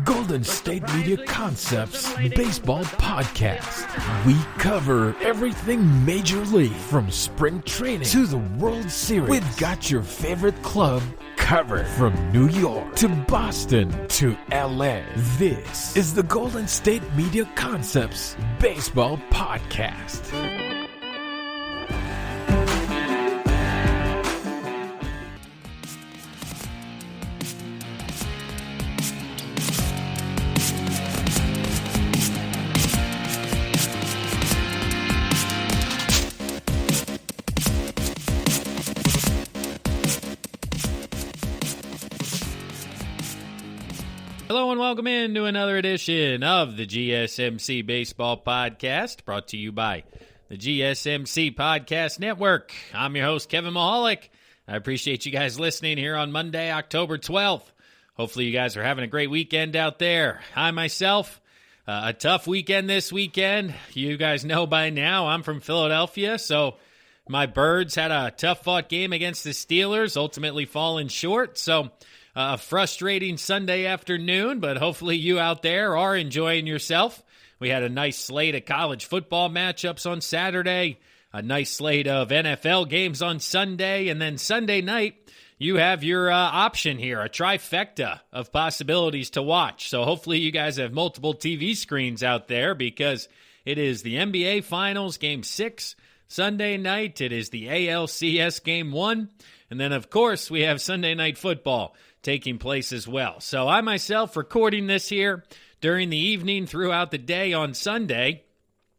Golden State Media Concepts Baseball Podcast. We cover everything Major League, from spring training to the World Series. We've got your favorite club covered, from New York to Boston to LA. This is the Golden State Media Concepts Baseball Podcast. Hello and welcome in to another edition of the GSMC Baseball Podcast, brought to you by the GSMC Podcast Network. I'm your host, Kevin Mahalik. I appreciate you guys listening here on Monday, October 12th. Hopefully you guys are having a great weekend out there. I myself, a tough weekend this weekend. You guys know by now I'm from Philadelphia, so my Birds had a tough-fought game against the Steelers, ultimately falling short, so a frustrating Sunday afternoon, but hopefully you out there are enjoying yourself. We had a nice slate of college football matchups on Saturday, a nice slate of NFL games on Sunday, and then Sunday night, you have your option here, a trifecta of possibilities to watch. So hopefully you guys have multiple TV screens out there, because it is the NBA Finals Game 6 Sunday night. It is the ALCS Game 1. And then, of course, we have Sunday Night Football taking place as well. So I myself recording this here during the evening throughout the day on Sunday.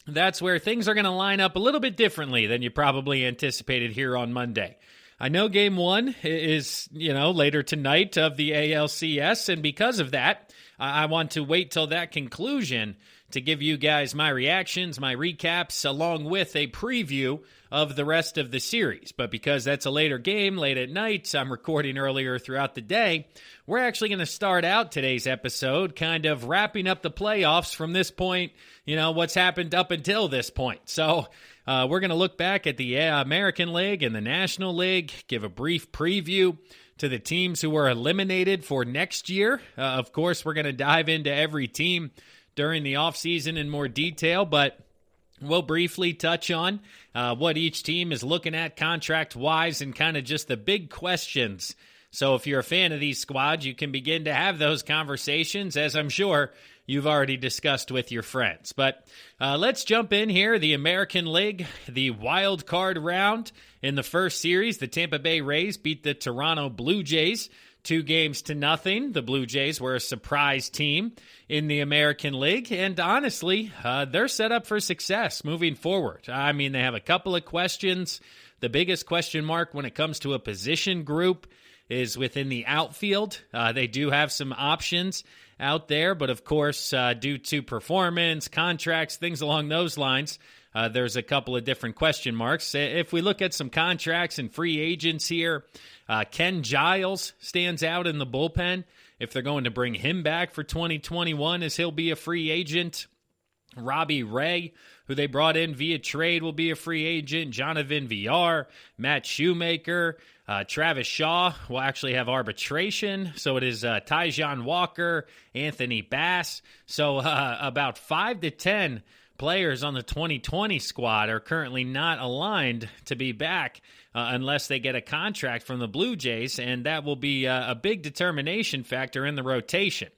That's where things are going to line up a little bit differently than you probably anticipated here on Monday. I know Game 1 is, later tonight of the ALCS, and because of that, I want to wait till that conclusion to give you guys my reactions, my recaps, along with a preview of the rest of the series. But because that's a later game, late at night, I'm recording earlier throughout the day, we're actually going to start out today's episode kind of wrapping up the playoffs from this point, what's happened up until this point. So we're going to look back at the American League and the National League, give a brief preview to the teams who were eliminated for next year. Of course, we're going to dive into every team during the offseason in more detail, but we'll briefly touch on what each team is looking at contract-wise and kind of just the big questions. So if you're a fan of these squads, you can begin to have those conversations, as I'm sure you've already discussed with your friends. But let's jump in here. The American League, the wild card round in the first series, the Tampa Bay Rays beat the Toronto Blue Jays 2-0. The Blue Jays were a surprise team in the American League, and honestly, they're set up for success moving forward. I mean, they have a couple of questions. The biggest question mark when it comes to a position group is within the outfield. They do have some options out there, but of course, due to performance, contracts, things along those lines, there's a couple of different question marks. If we look at some contracts and free agents here, Ken Giles stands out in the bullpen. If they're going to bring him back for 2021, as he'll be a free agent. Robbie Ray, who they brought in via trade, will be a free agent. Jonathan Villar, Matt Shoemaker, Travis Shaw will actually have arbitration. So it is Tyjon Walker, Anthony Bass. So about 5 to 10 players on the 2020 squad are currently not aligned to be back unless they get a contract from the Blue Jays, and that will be a big determination factor in the rotation.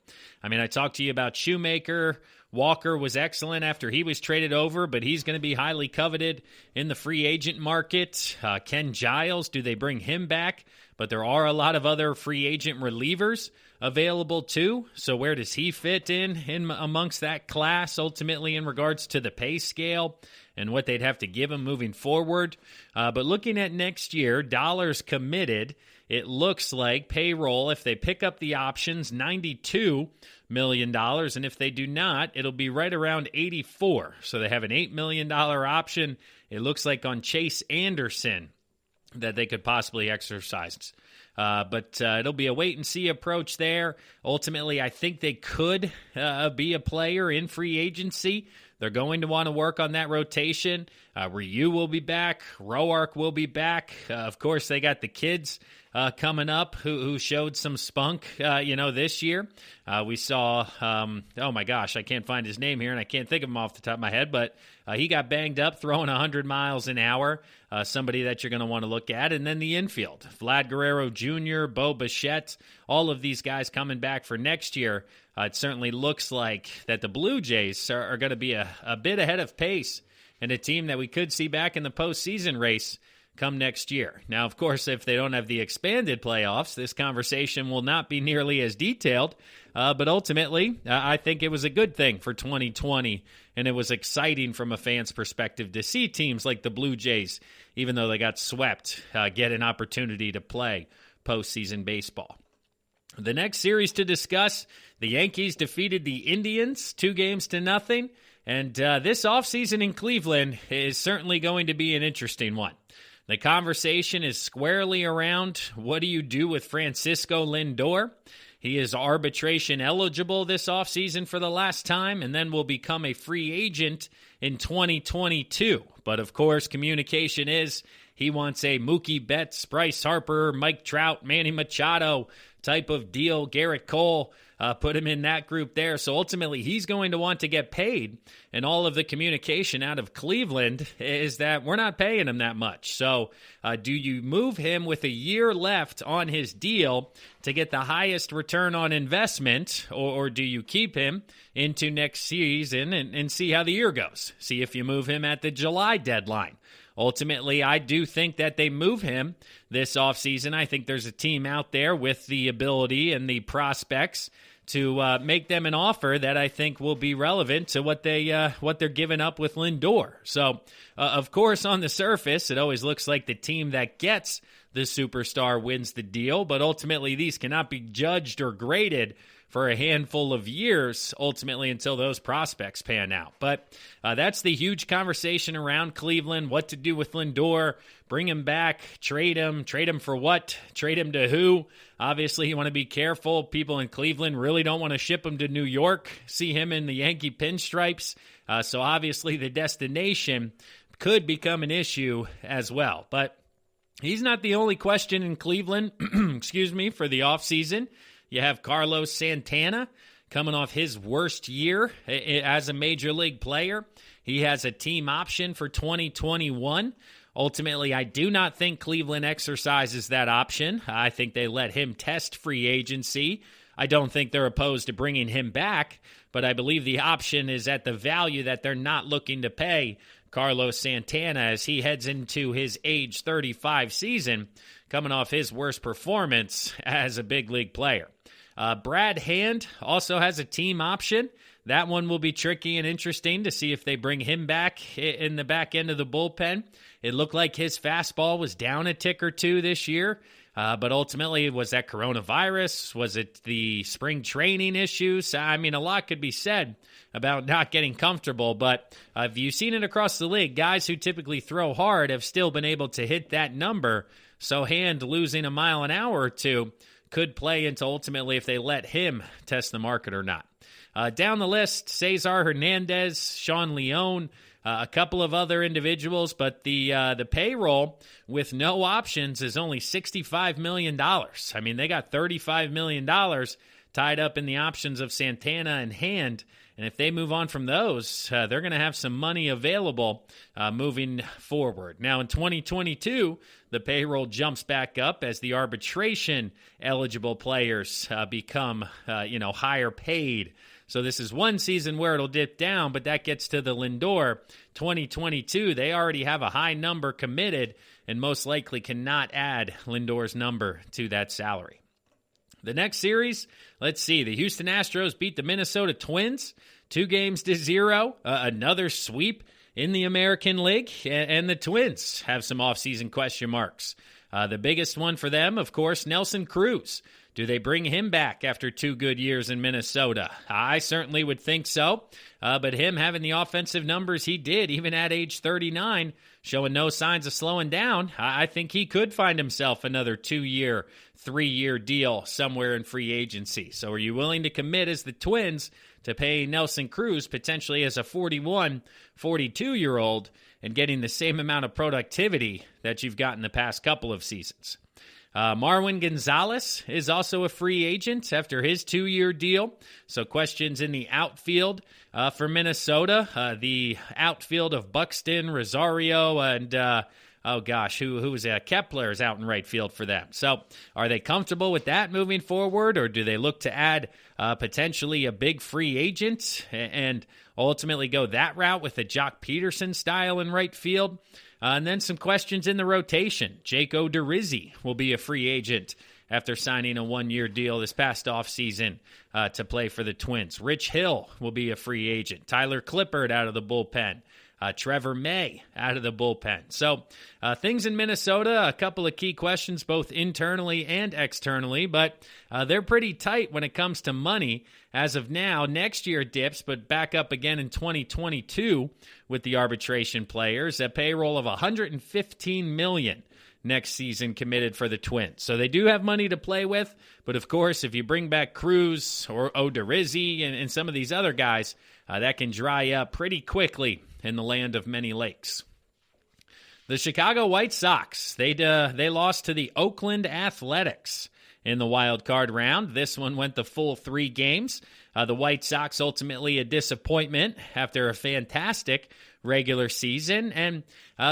I mean, I talked to you about Shoemaker. Walker was excellent after he was traded over, but he's going to be highly coveted in the free agent market. Ken Giles, do they bring him back? But there are a lot of other free agent relievers available too. So where does he fit in amongst that class ultimately in regards to the pay scale and what they'd have to give him moving forward? But looking at next year, dollars committed, it looks like payroll, if they pick up the options, $92 million. And if they do not, it'll be right around $84. So they have an $8 million option, it looks like, on Chase Anderson that they could possibly exercise. But it'll be a wait-and-see approach there. Ultimately, I think they could be a player in free agency They're going to want to work on that rotation. Ryu will be back. Roark will be back. Of course, they got the kids coming up who showed some spunk, this year. We saw, oh my gosh, I can't find his name here, and I can't think of him off the top of my head, but he got banged up throwing 100 miles an hour, somebody that you're going to want to look at. And then the infield, Vlad Guerrero Jr., Bo Bichette, all of these guys coming back for next year. It certainly looks like that the Blue Jays are going to be a bit ahead of pace and a team that we could see back in the postseason race come next year. Now, of course, if they don't have the expanded playoffs, this conversation will not be nearly as detailed, but ultimately, I think it was a good thing for 2020, and it was exciting from a fan's perspective to see teams like the Blue Jays, even though they got swept, get an opportunity to play postseason baseball. The next series to discuss, the Yankees defeated the Indians 2-0, and this offseason in Cleveland is certainly going to be an interesting one. The conversation is squarely around what do you do with Fransico Lindor? He is arbitration eligible this offseason for the last time and then will become a free agent in 2022. But of course, communication is he wants a Mookie Betts, Bryce Harper, Mike Trout, Manny Machado type of deal. Garrett Cole, put him in that group there. So ultimately, he's going to want to get paid. And all of the communication out of Cleveland is that we're not paying him that much. So do you move him with a year left on his deal to get the highest return on investment, or do you keep him into next season and see how the year goes? See if you move him at the July deadline. Ultimately, I do think that they move him this offseason. I think there's a team out there with the ability and the prospects to make them an offer that I think will be relevant to what they're giving up with Lindor. So, of course, on the surface, it always looks like the team that gets the superstar wins the deal, but ultimately these cannot be judged or graded for a handful of years, ultimately, until those prospects pan out. But that's the huge conversation around Cleveland, what to do with Lindor, bring him back, trade him for what, trade him to who. Obviously, you want to be careful. People in Cleveland really don't want to ship him to New York, see him in the Yankee pinstripes. So obviously, the destination could become an issue as well. But he's not the only question in Cleveland, for the offseason. You have Carlos Santana coming off his worst year as a major league player. He has a team option for 2021. Ultimately, I do not think Cleveland exercises that option. I think they let him test free agency. I don't think they're opposed to bringing him back, but I believe the option is at the value that they're not looking to pay Carlos Santana as he heads into his age 35 season, coming off his worst performance as a big league player. Brad Hand also has a team option. That one will be tricky and interesting to see if they bring him back in the back end of the bullpen. It looked like his fastball was down a tick or two this year, but ultimately, was that coronavirus? Was it the spring training issues? I mean, a lot could be said about not getting comfortable, but if you've seen it across the league, guys who typically throw hard have still been able to hit that number, so Hand losing a mile an hour or two could play into ultimately if they let him test the market or not. Down the list, Cesar Hernandez, Sean Leone, a couple of other individuals, but the payroll with no options is only $65 million. I mean, they got $35 million tied up in the options of Santana and Hand, and if they move on from those, they're going to have some money available moving forward. Now, in 2022, the payroll jumps back up as the arbitration-eligible players become, higher paid. So this is one season where it'll dip down, but that gets to the Lindor 2022. They already have a high number committed and most likely cannot add Lindor's number to that salary. The next series, let's see. The Houston Astros beat the Minnesota Twins 2-0. Another sweep in the American League, and the Twins have some offseason question marks. The biggest one for them, of course, Nelson Cruz. Do they bring him back after 2 good years in Minnesota? I certainly would think so. But him having the offensive numbers he did, even at age 39, showing no signs of slowing down, I think he could find himself another 2-year, 3-year deal somewhere in free agency. So are you willing to commit as the Twins to pay Nelson Cruz potentially as a 41, 42-year-old and getting the same amount of productivity that you've gotten the past couple of seasons? Marwin Gonzalez is also a free agent after his 2-year deal. So questions in the outfield for Minnesota. The outfield of Buxton, Rosario, and who was Kepler is out in right field for them. So are they comfortable with that moving forward, or do they look to add potentially a big free agent and ultimately go that route with a Jock Peterson style in right field? And then some questions in the rotation. Jake Odorizzi will be a free agent after signing a 1-year deal this past offseason to play for the Twins. Rich Hill will be a free agent. Tyler Clippard out of the bullpen. Trevor May out of the bullpen. So things in Minnesota, a couple of key questions both internally and externally, but they're pretty tight when it comes to money. As of now, next year dips, but back up again in 2022 with the arbitration players. A payroll of $115 million next season committed for the Twins. So they do have money to play with, but of course, if you bring back Cruz or Odorizzi and some of these other guys, that can dry up pretty quickly in the land of many lakes. The Chicago White Sox, they lost to the Oakland Athletics in the wild card round. This one went the full 3 games. The White Sox ultimately a disappointment after a fantastic regular season. And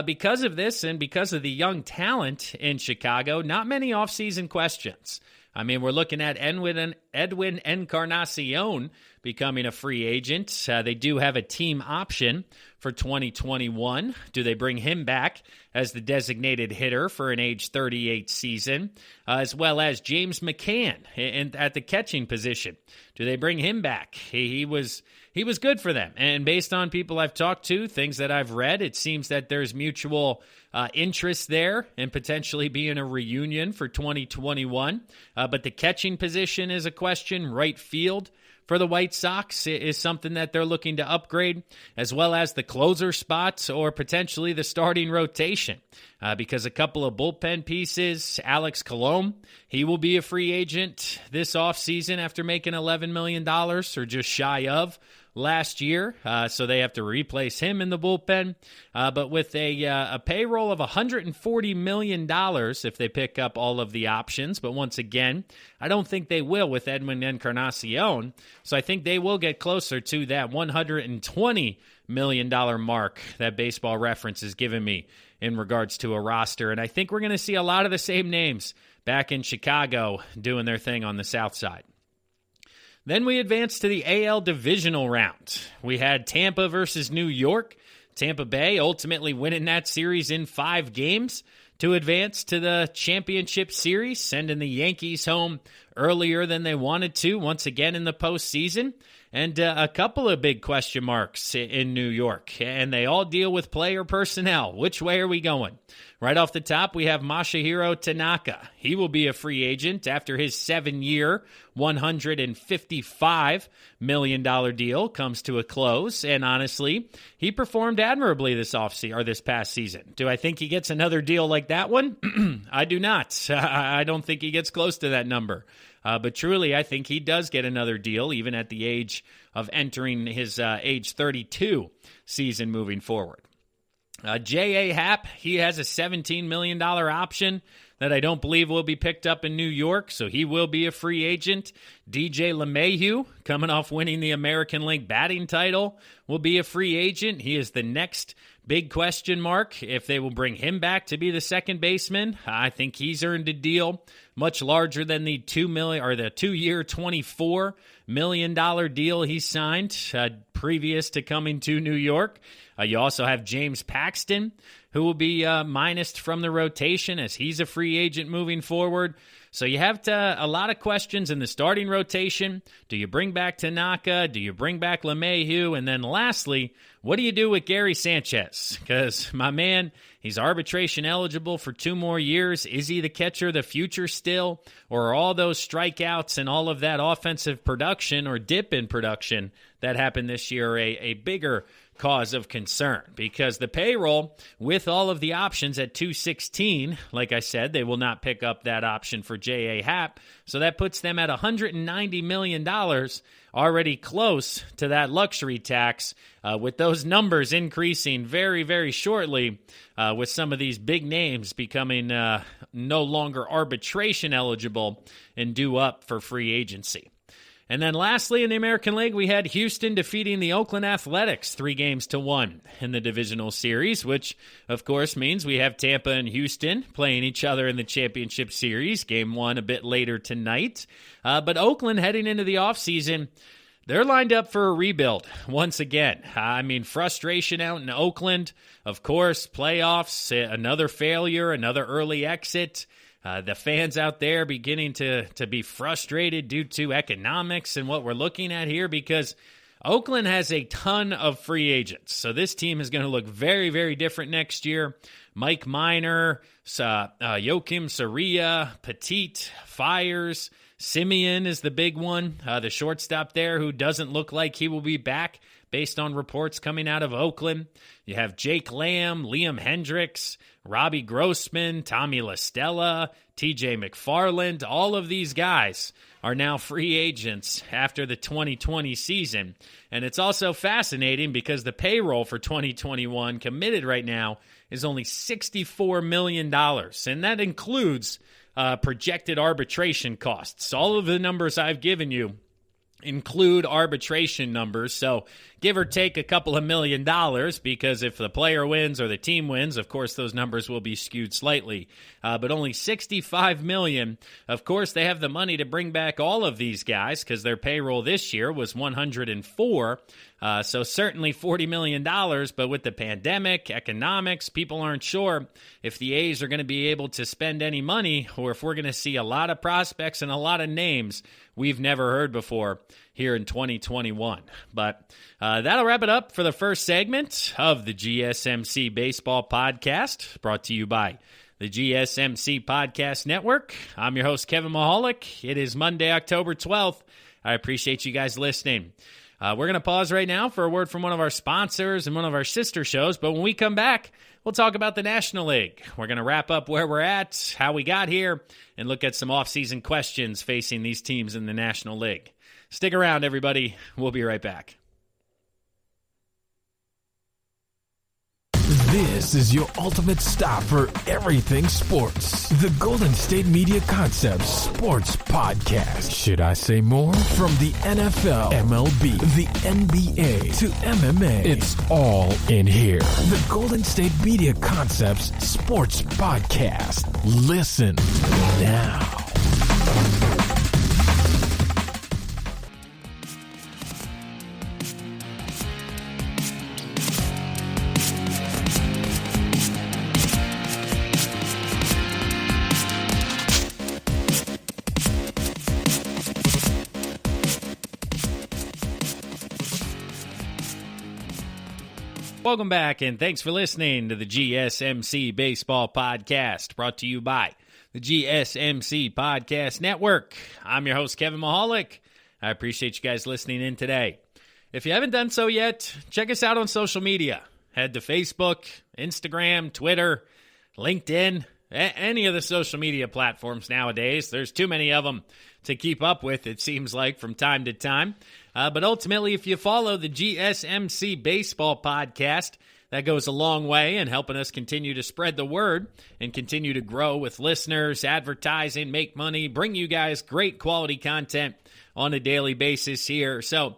because of this and because of the young talent in Chicago, not many offseason questions. I mean, we're looking at Edwin Encarnacion becoming a free agent. They do have a team option for 2021. Do they bring him back as the designated hitter for an age 38 season, as well as James McCann at the catching position? Do they bring him back? He was good for them. And based on people I've talked to, things that I've read, it seems that there's mutual interest there and potentially being a reunion for 2021. But the catching position is a question. Right field for the White Sox is something that they're looking to upgrade, as well as the closer spots or potentially the starting rotation. Because a couple of bullpen pieces, Alex Colomé, he will be a free agent this offseason after making $11 million or just shy of last year, so they have to replace him in the bullpen. But with a payroll of $140 million if they pick up all of the options. But once again, I don't think they will with Edwin Encarnacion. So I think they will get closer to that $120 million mark that Baseball Reference has given me in regards to a roster. And I think we're going to see a lot of the same names back in Chicago doing their thing on the south side. Then we advanced to the AL divisional round. We had Tampa versus New York. Tampa Bay ultimately winning that series in 5 games to advance to the championship series, sending the Yankees home earlier than they wanted to, once again in the postseason. And a couple of big question marks in New York, and they all deal with player personnel. Which way are we going? Right off the top, we have Masahiro Tanaka. He will be a free agent after his 7-year, $155 million deal comes to a close. And honestly, he performed admirably this past season. Do I think he gets another deal like that one? I do not. I don't think he gets close to that number. But truly, I think he does get another deal, even at the age of entering his age 32 season moving forward. J.A. Happ, he has a $17 million option that I don't believe will be picked up in New York, so he will be a free agent. DJ LeMahieu, coming off winning the American League batting title, will be a free agent. He is the next big question mark. If they will bring him back to be the second baseman, I think he's earned a deal much larger than the the 2-year, $24 million deal he signed previous to coming to New York. You also have James Paxton, who will be minused from the rotation as he's a free agent moving forward. So you have a lot of questions in the starting rotation. Do you bring back Tanaka? Do you bring back LeMahieu? And then lastly, what do you do with Gary Sanchez? Because, my man, he's arbitration eligible for 2 more years. Is he the catcher of the future still? Or are all those strikeouts and all of that offensive production or dip in production that happened this year a bigger cause of concern? Because the payroll, with all of the options at $216, like I said, they will not pick up that option for J.A. Happ. So that puts them at $190 million, already close to that luxury tax, with those numbers increasing very, very shortly, with some of these big names becoming no longer arbitration eligible and due up for free agency. And then lastly, in the American League, we had Houston defeating the Oakland Athletics 3-1 in the divisional series, which, of course, means we have Tampa and Houston playing each other in the championship series. Game 1 a bit later tonight. But Oakland heading into the offseason, they're lined up for a rebuild once again. I mean, frustration out in Oakland. Of course, playoffs, another failure, another early exit. The fans out there beginning to be frustrated due to economics and what we're looking at here, because Oakland has a ton of free agents. So this team is going to look very, very different next year. Mike Minor, Joakim Soria, Petit, Fires, Simeon is the big one, the shortstop there, who doesn't look like he will be back based on reports coming out of Oakland. You have Jake Lamb, Liam Hendricks, Robbie Grossman, Tommy LaStella, TJ McFarland. All of these guys are now free agents after the 2020 season. And it's also fascinating because the payroll for 2021 committed right now is only $64 million. And that includes projected arbitration costs. All of the numbers I've given you include arbitration numbers, so give or take a couple of $1 million, because if the player wins or the team wins, of course those numbers will be skewed slightly, but only $65 million. Of course, they have the money to bring back all of these guys because their payroll this year was $104, so certainly $40 million, but with the pandemic, economics, people aren't sure if the A's are going to be able to spend any money, or if we're going to see a lot of prospects and a lot of names we've never heard before here in 2021. But that'll wrap it up for the first segment of the GSMC Baseball Podcast, brought to you by the GSMC Podcast Network. I'm your host, Kevin Mahalik. It is Monday, October 12th. I appreciate you guys listening. We're going to pause right now for a word from one of our sponsors and one of our sister shows, but when we come back, we'll talk about the National League. We're going to wrap up where we're at, how we got here, and look at some offseason questions facing these teams in the National League. Stick around, everybody. We'll be right back. This is your ultimate stop for everything sports. The Golden State Media Concepts Sports Podcast. Should I say more? From the NFL, MLB, the NBA to MMA, it's all in here. The Golden State Media Concepts Sports Podcast. Listen now. Welcome back, and thanks for listening to the GSMC Baseball Podcast, brought to you by the GSMC Podcast Network. I'm your host, Kevin Mahalik. I appreciate you guys listening in today. If you haven't done so yet, check us out on social media. Head to Facebook, Instagram, Twitter, LinkedIn, any of the social media platforms nowadays. There's too many of them to keep up with, it seems like, from time to time. But ultimately, if you follow the GSMC Baseball Podcast, that goes a long way in helping us continue to spread the word and continue to grow with listeners, advertising, make money, bring you guys great quality content on a daily basis here. So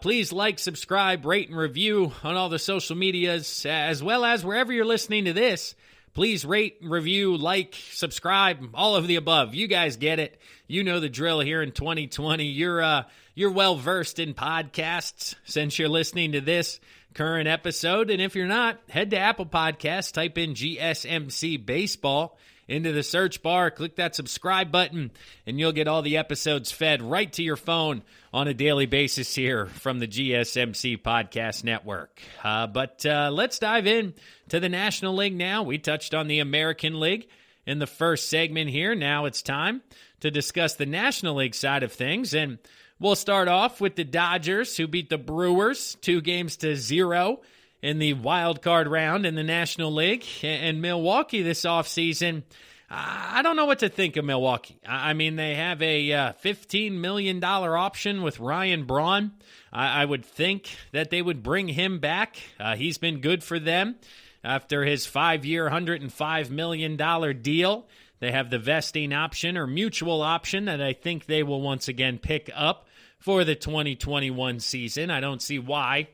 please like, subscribe, rate, and review on all the social medias, as well as wherever you're listening to this. Please rate, review, like, subscribe, all of the above. You guys get it. You know the drill here in 2020. You're well-versed in podcasts since you're listening to this current episode. And if you're not, head to Apple Podcasts, type in GSMC Baseball into the search bar, click that subscribe button, and you'll get all the episodes fed right to your phone on a daily basis here from the GSMC Podcast Network. But let's dive in to the National League now. We touched on the American League in the first segment here. Now it's time to discuss the National League side of things, and we'll start off with the Dodgers, who beat the Brewers 2-0 in the wild card round in the National League. And Milwaukee this offseason, I don't know what to think of Milwaukee. I mean, they have a $15 million option with Ryan Braun. I would think that they would bring him back. He's been good for them after his 5-year, $105 million deal. They have the vesting option or mutual option that I think they will once again pick up for the 2021 season. I don't see why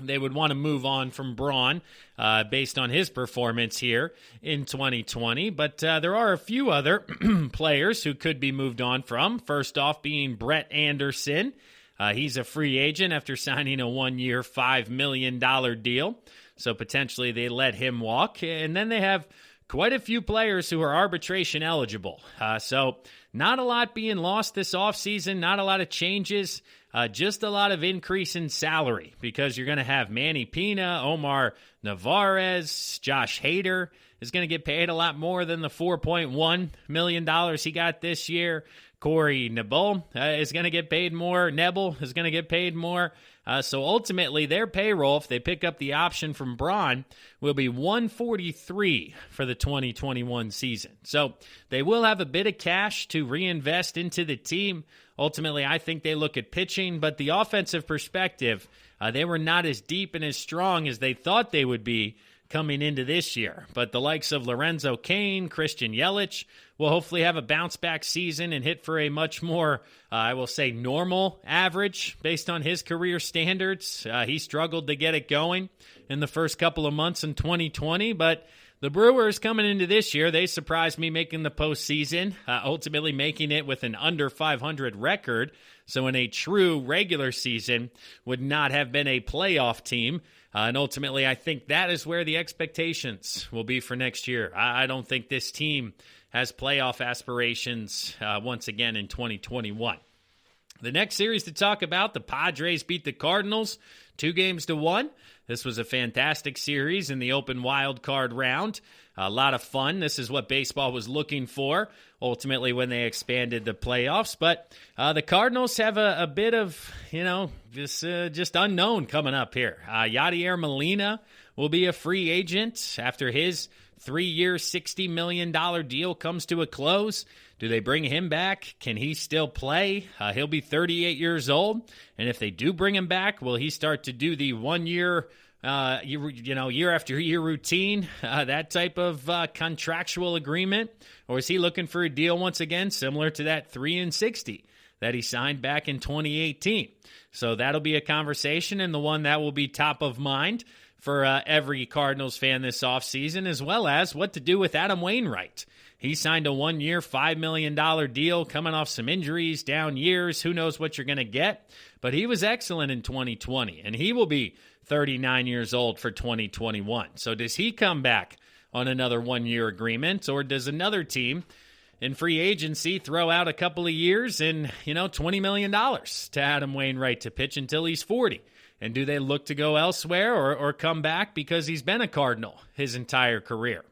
they would want to move on from Braun based on his performance here in 2020. But there are a few other players who could be moved on from. First off being Brett Anderson. He's a free agent after signing a 1-year, $5 million deal. So potentially they let him walk. And then they have quite a few players who are arbitration eligible. So not a lot being lost this offseason, not a lot of changes. Just a lot of increase in salary because you're going to have Manny Pena, Omar Narvaez, Josh Hader is going to get paid a lot more than the $4.1 million he got this year. Corey Nebel is going to get paid more. Nebel is going to get paid more. So ultimately, their payroll, if they pick up the option from Braun, will be $143 for the 2021 season. So they will have a bit of cash to reinvest into the team. Ultimately, I think they look at pitching, but the offensive perspective, they were not as deep and as strong as they thought they would be coming into this year. But the likes of Lorenzo Cain, Christian Yelich will hopefully have a bounce-back season and hit for a much more, I will say, normal average based on his career standards. He struggled to get it going in the first couple of months in 2020, but the Brewers coming into this year, they surprised me making the postseason, ultimately making it with an under 500 record. So in a true regular season, would not have been a playoff team. And ultimately, I think that is where the expectations will be for next year. I don't think this team has playoff aspirations once again in 2021. The next series to talk about, the Padres beat the Cardinals 2-1. This was a fantastic series in the open wild card round. A lot of fun. This is what baseball was looking for, ultimately, when they expanded the playoffs. But the Cardinals have a bit of, just unknown coming up here. Yadier Molina will be a free agent after his 3-year, $60 million deal comes to a close. Do they bring him back? Can he still play? He'll be 38 years old. And if they do bring him back, will he start to do the 1-year, year after year routine, that type of contractual agreement? Or is he looking for a deal once again, similar to that 3-60 that he signed back in 2018? So that'll be a conversation and the one that will be top of mind for every Cardinals fan this offseason, as well as what to do with Adam Wainwright. He signed a 1-year, $5 million deal coming off some injuries, down years. Who knows what you're going to get? But he was excellent in 2020, and he will be 39 years old for 2021. So does he come back on another 1-year agreement, or does another team in free agency throw out a couple of years and, $20 million to Adam Wainwright to pitch until he's 40? And do they look to go elsewhere or come back because he's been a Cardinal his entire career?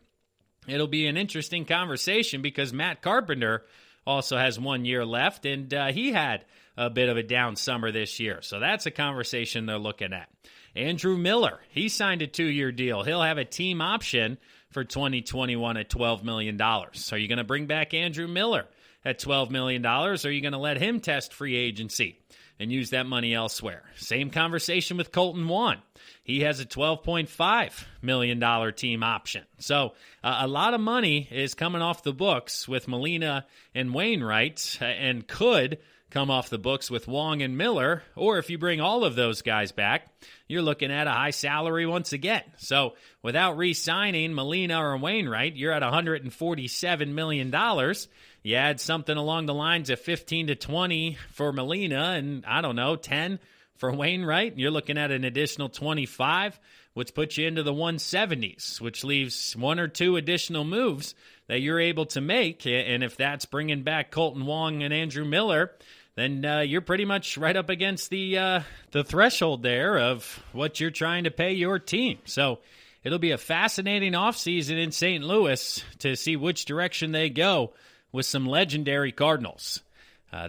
It'll be an interesting conversation because Matt Carpenter also has 1 year left, and he had a bit of a down summer this year. So that's a conversation they're looking at. Andrew Miller, he signed a 2-year deal. He'll have a team option for 2021 at $12 million. So are you going to bring back Andrew Miller at $12 million, or are you going to let him test free agency and use that money elsewhere? Same conversation with Colton Wong. He has a $12.5 million team option. So a lot of money is coming off the books with Molina and Wainwright and could come off the books with Wong and Miller, or if you bring all of those guys back, you're looking at a high salary once again. So without re-signing Molina or Wainwright, you're at $147 million. You add something along the lines of 15 to 20 for Molina and, 10 for Wainwright. You're looking at an additional 25, which puts you into the 170s, which leaves one or two additional moves that you're able to make. And if that's bringing back Colton Wong and Andrew Miller, then you're pretty much right up against the threshold there of what you're trying to pay your team. So it'll be a fascinating offseason in St. Louis to see which direction they go with some legendary Cardinals.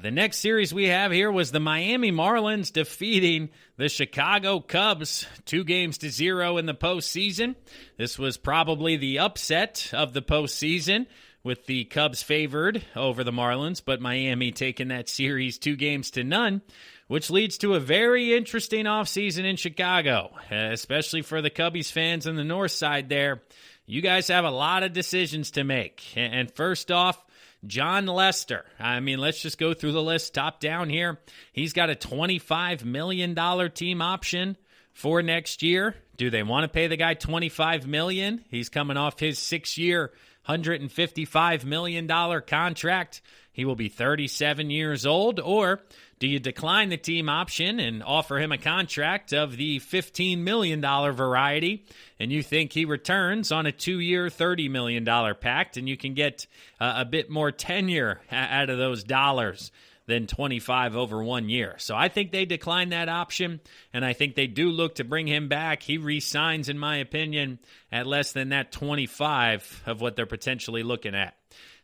The next series we have here was the Miami Marlins defeating the Chicago Cubs 2-0 in the postseason. This was probably the upset of the postseason, with the Cubs favored over the Marlins, but Miami taking that series 2-0, which leads to a very interesting offseason in Chicago, especially for the Cubbies fans on the north side there. You guys have a lot of decisions to make. And first off, John Lester. Let's just go through the list top down here. He's got a $25 million team option for next year. Do they want to pay the guy $25 million? He's coming off his 6-year, $155 million contract. He will be 37 years old. Or do you decline the team option and offer him a contract of the $15 million variety, and you think he returns on a 2-year, $30 million pact, and you can get a bit more tenure out of those dollars than 25 over 1 year? So I think they decline that option, and I think they do look to bring him back. He re-signs, in my opinion, at less than that 25 of what they're potentially looking at.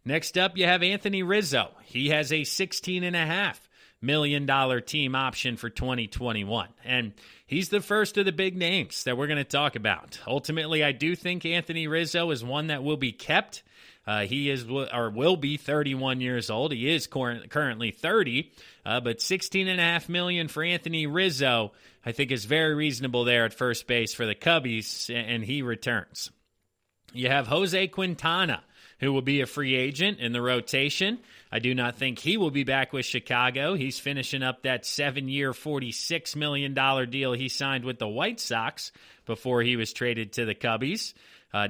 Next up, you have Anthony Rizzo. He has a $16.5 million team option for 2021. And he's the first of the big names that we're going to talk about. Ultimately, I do think Anthony Rizzo is one that will be kept. He is or will be 31 years old. He is currently 30, but $16.5 million for Anthony Rizzo, I think, is very reasonable there at first base for the Cubbies, and he returns. You have Jose Quintana, who will be a free agent in the rotation. I do not think he will be back with Chicago. He's finishing up that 7-year, $46 million deal he signed with the White Sox before he was traded to the Cubbies.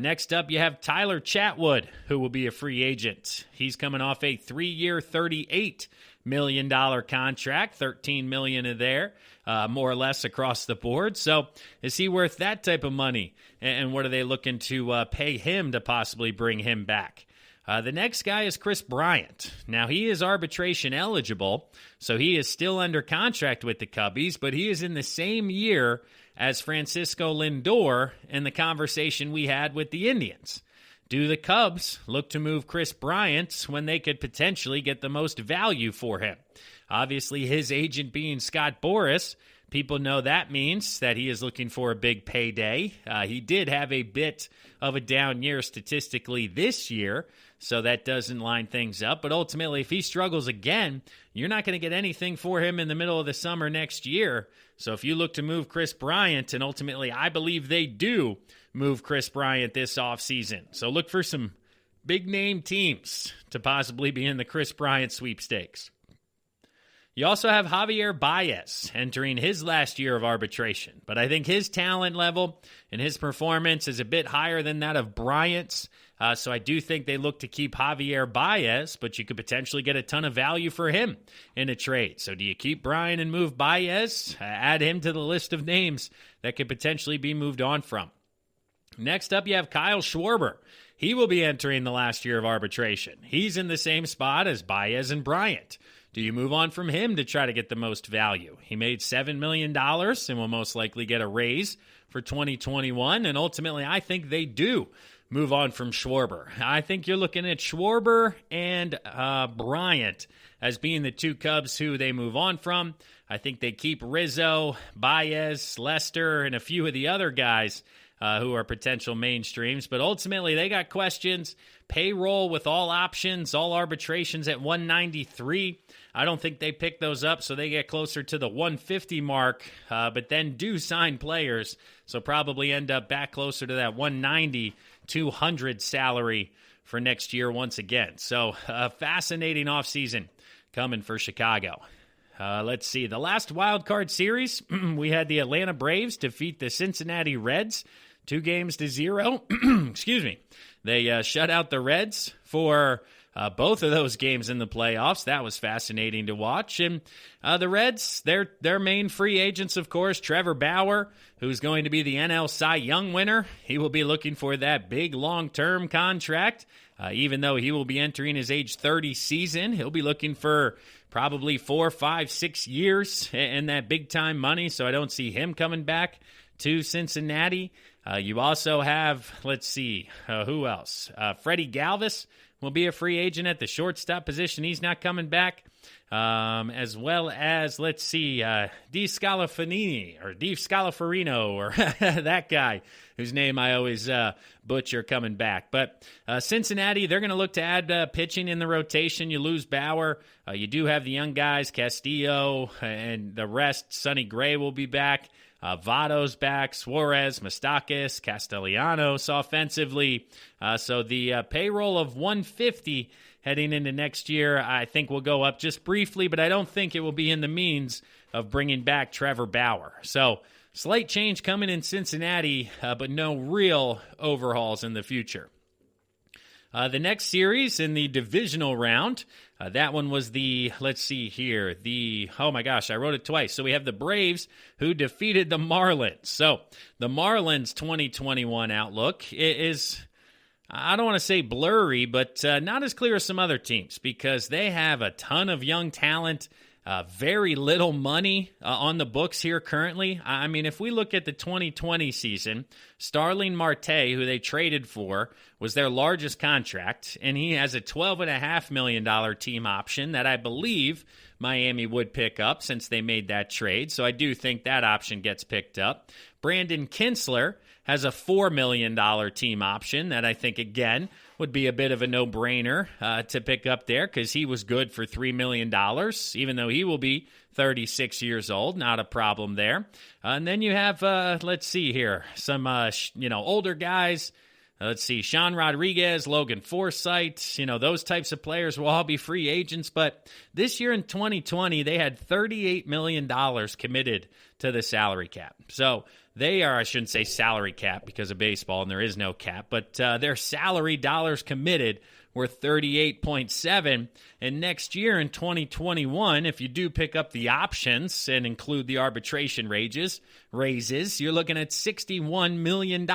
Next up, you have Tyler Chatwood, who will be a free agent. He's coming off a 3-year, $38 million contract, $13 million in there, more or less across the board. So is he worth that type of money? And what are they looking to pay him to possibly bring him back? The next guy is Kris Bryant. Now, he is arbitration eligible, so he is still under contract with the Cubbies, but he is in the same year as Fransico Lindor in the conversation we had with the Indians. Do the Cubs look to move Kris Bryant when they could potentially get the most value for him? Obviously, his agent being Scott Boras, people know that means that he is looking for a big payday. He did have a bit of a down year statistically this year, so that doesn't line things up. But ultimately, if he struggles again, you're not going to get anything for him in the middle of the summer next year. So if you look to move Kris Bryant, and ultimately I believe they do move Kris Bryant this offseason. So look for some big-name teams to possibly be in the Kris Bryant sweepstakes. You also have Javier Baez entering his last year of arbitration, but I think his talent level and his performance is a bit higher than that of Bryant's, so I do think they look to keep Javier Baez, but you could potentially get a ton of value for him in a trade. So do you keep Bryant and move Baez? Add him to the list of names that could potentially be moved on from. Next up, you have Kyle Schwarber. He will be entering the last year of arbitration. He's in the same spot as Baez and Bryant. Do you move on from him to try to get the most value? He made $7 million and will most likely get a raise for 2021, and ultimately I think they do move on from Schwarber. I think you're looking at Schwarber and Bryant as being the two Cubs who they move on from. I think they keep Rizzo, Baez, Lester, and a few of the other guys who are potential mainstreams, but ultimately they got questions. Payroll with all options, all arbitrations at 193. I don't think they pick those up, so they get closer to the 150 mark, but then do sign players, so probably end up back closer to that 190, 200 salary for next year once again. So a fascinating offseason coming for Chicago. Let's see. The last wild card series, we had the Atlanta Braves defeat the Cincinnati Reds 2-0. Excuse me. They shut out the Reds for both of those games in the playoffs. That was fascinating to watch. And the Reds, their main free agents, of course, Trevor Bauer, who's going to be the NL Cy Young winner. He will be looking for that big long-term contract. Even though he will be entering his age 30 season, he'll be looking for probably 4, 5, 6 years and that big-time money, so I don't see him coming back to Cincinnati. You also have, let's see, who else? Freddie Galvis will be a free agent at the shortstop position. He's not coming back. As well as, let's see, Di Scalafarino, or that guy whose name I always butcher coming back. But Cincinnati, they're going to look to add pitching in the rotation. You lose Bauer. You do have the young guys, Castillo, and the rest. Sonny Gray will be back. Votto's back, Suarez, Moustakas, Castellanos offensively. So the payroll of $150 heading into next year, I think will go up just briefly, but I don't think it will be in the means of bringing back Trevor Bauer. So slight change coming in Cincinnati, but no real overhauls in the future. The next series in the divisional round, that one was let's see here, oh my gosh, I wrote it twice. So we have the Braves who defeated the Marlins. So the Marlins 2021 outlook is, I don't want to say blurry, but not as clear as some other teams because they have a ton of young talent, very little money on the books here currently. I mean, if we look at the 2020 season, Starling Marte, who they traded for, was their largest contract, and he has a $12.5 million team option that I believe Miami would pick up since they made that trade. So I do think that option gets picked up. Brandon Kinsler has a $4 million team option that I think, again, would be a bit of a no-brainer to pick up there because he was good for $3 million, even though he will be 36 years old. Not a problem there. And then you have, let's see here, some older guys. Let's see, Sean Rodriguez, Logan Forsythe, those types of players will all be free agents. But this year in 2020, they had $38 million committed to the salary cap. So they are, I shouldn't say salary cap because of baseball and there is no cap, but their salary dollars committed were 38.7. And next year in 2021, if you do pick up the options and include the arbitration raises, you're looking at $61 million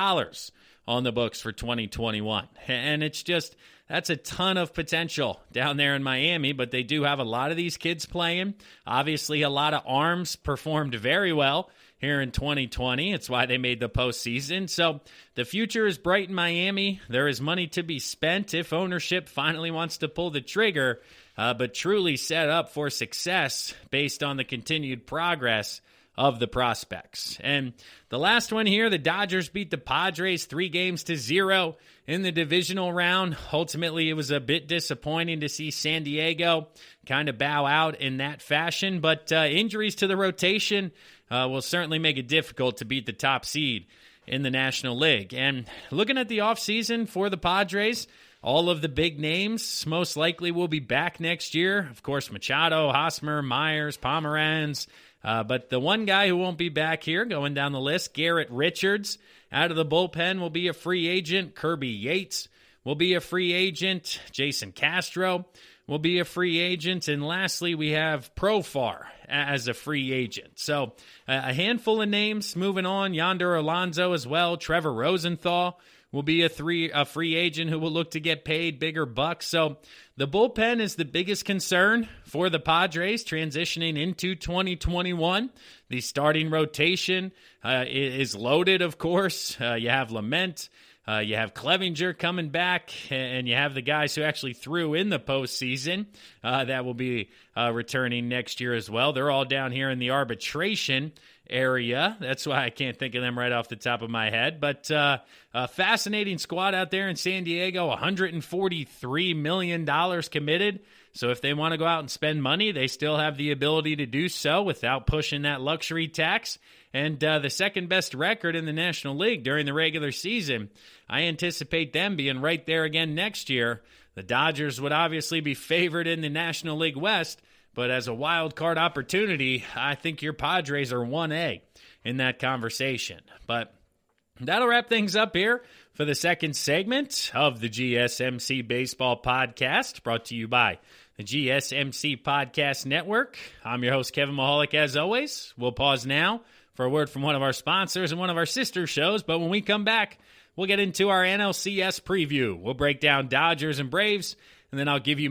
on the books for 2021. And it's just, that's a ton of potential down there in Miami, but they do have a lot of these kids playing. Obviously, a lot of arms performed very well here in 2020. It's why they made the postseason. So the future is bright in Miami. There is money to be spent if ownership finally wants to pull the trigger, but truly set up for success based on the continued progress of the prospects. And the last one here, the Dodgers beat the Padres 3-0 in the divisional round. Ultimately, it was a bit disappointing to see San Diego kind of bow out in that fashion, but injuries to the rotation will certainly make it difficult to beat the top seed in the National League. And looking at the offseason for the Padres, all of the big names most likely will be back next year. Of course, Machado, Hosmer, Myers, Pomeranz. But the one guy who won't be back here, going down the list, Garrett Richards, out of the bullpen will be a free agent. Kirby Yates will be a free agent. Jason Castro will be a free agent. And lastly, we have Profar as a free agent. So a handful of names moving on. Yonder Alonso as well. Trevor Rosenthal will be a free agent who will look to get paid bigger bucks. So the bullpen is the biggest concern for the Padres transitioning into 2021. The starting rotation is loaded, of course. You have Lament. You have Clevinger coming back, and you have the guys who actually threw in the postseason that will be returning next year as well. They're all down here in the arbitration area. That's why I can't think of them right off the top of my head. But a fascinating squad out there in San Diego, $143 million committed. So if they want to go out and spend money, they still have the ability to do so without pushing that luxury tax. And the second best record in the National League during the regular season. I anticipate them being right there again next year. The Dodgers would obviously be favored in the National League West, But as a wild card opportunity, I think your Padres are 1A in that conversation. But that'll wrap things up here for the second segment of the GSMC Baseball Podcast, brought to you by the GSMC Podcast Network. I'm your host, Kevin Mahalik, as always. We'll pause now for a word from one of our sponsors and one of our sister shows, but when we come back, we'll get into our NLCS preview. We'll break down Dodgers and Braves, and then I'll give you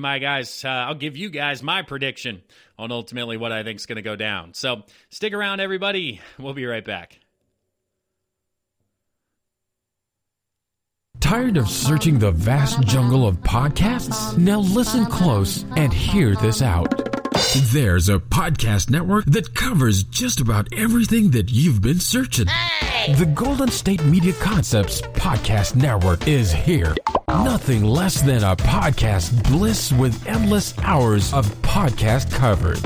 guys my prediction on ultimately what I think is going to go down. So stick around, everybody. We'll be right back. Tired of searching the vast jungle of podcasts? Now listen close and hear this out. There's a podcast network that covers just about everything that you've been searching. Hey! The Golden State Media Concepts Podcast Network is here. Nothing less than a podcast bliss with endless hours of podcast coverage.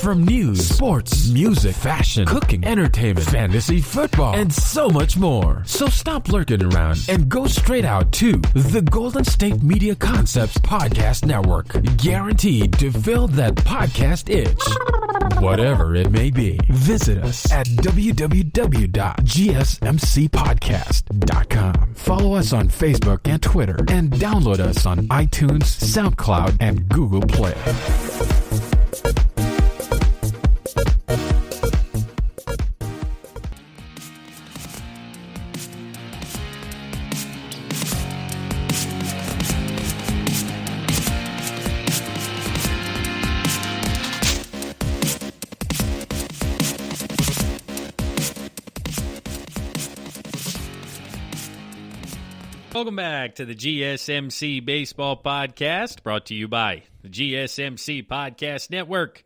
From news, sports, music, fashion, cooking, entertainment, fantasy, football, and so much more. So stop lurking around and go straight out to the Golden State Media Concepts Podcast Network. Guaranteed to fill that podcast itch. Whatever it may be. Visit us at www.gsmcpodcast.com. Follow us on Facebook and Twitter, and download us on iTunes, SoundCloud, and Google Play. Welcome back to the GSMC Baseball Podcast, brought to you by the GSMC Podcast Network.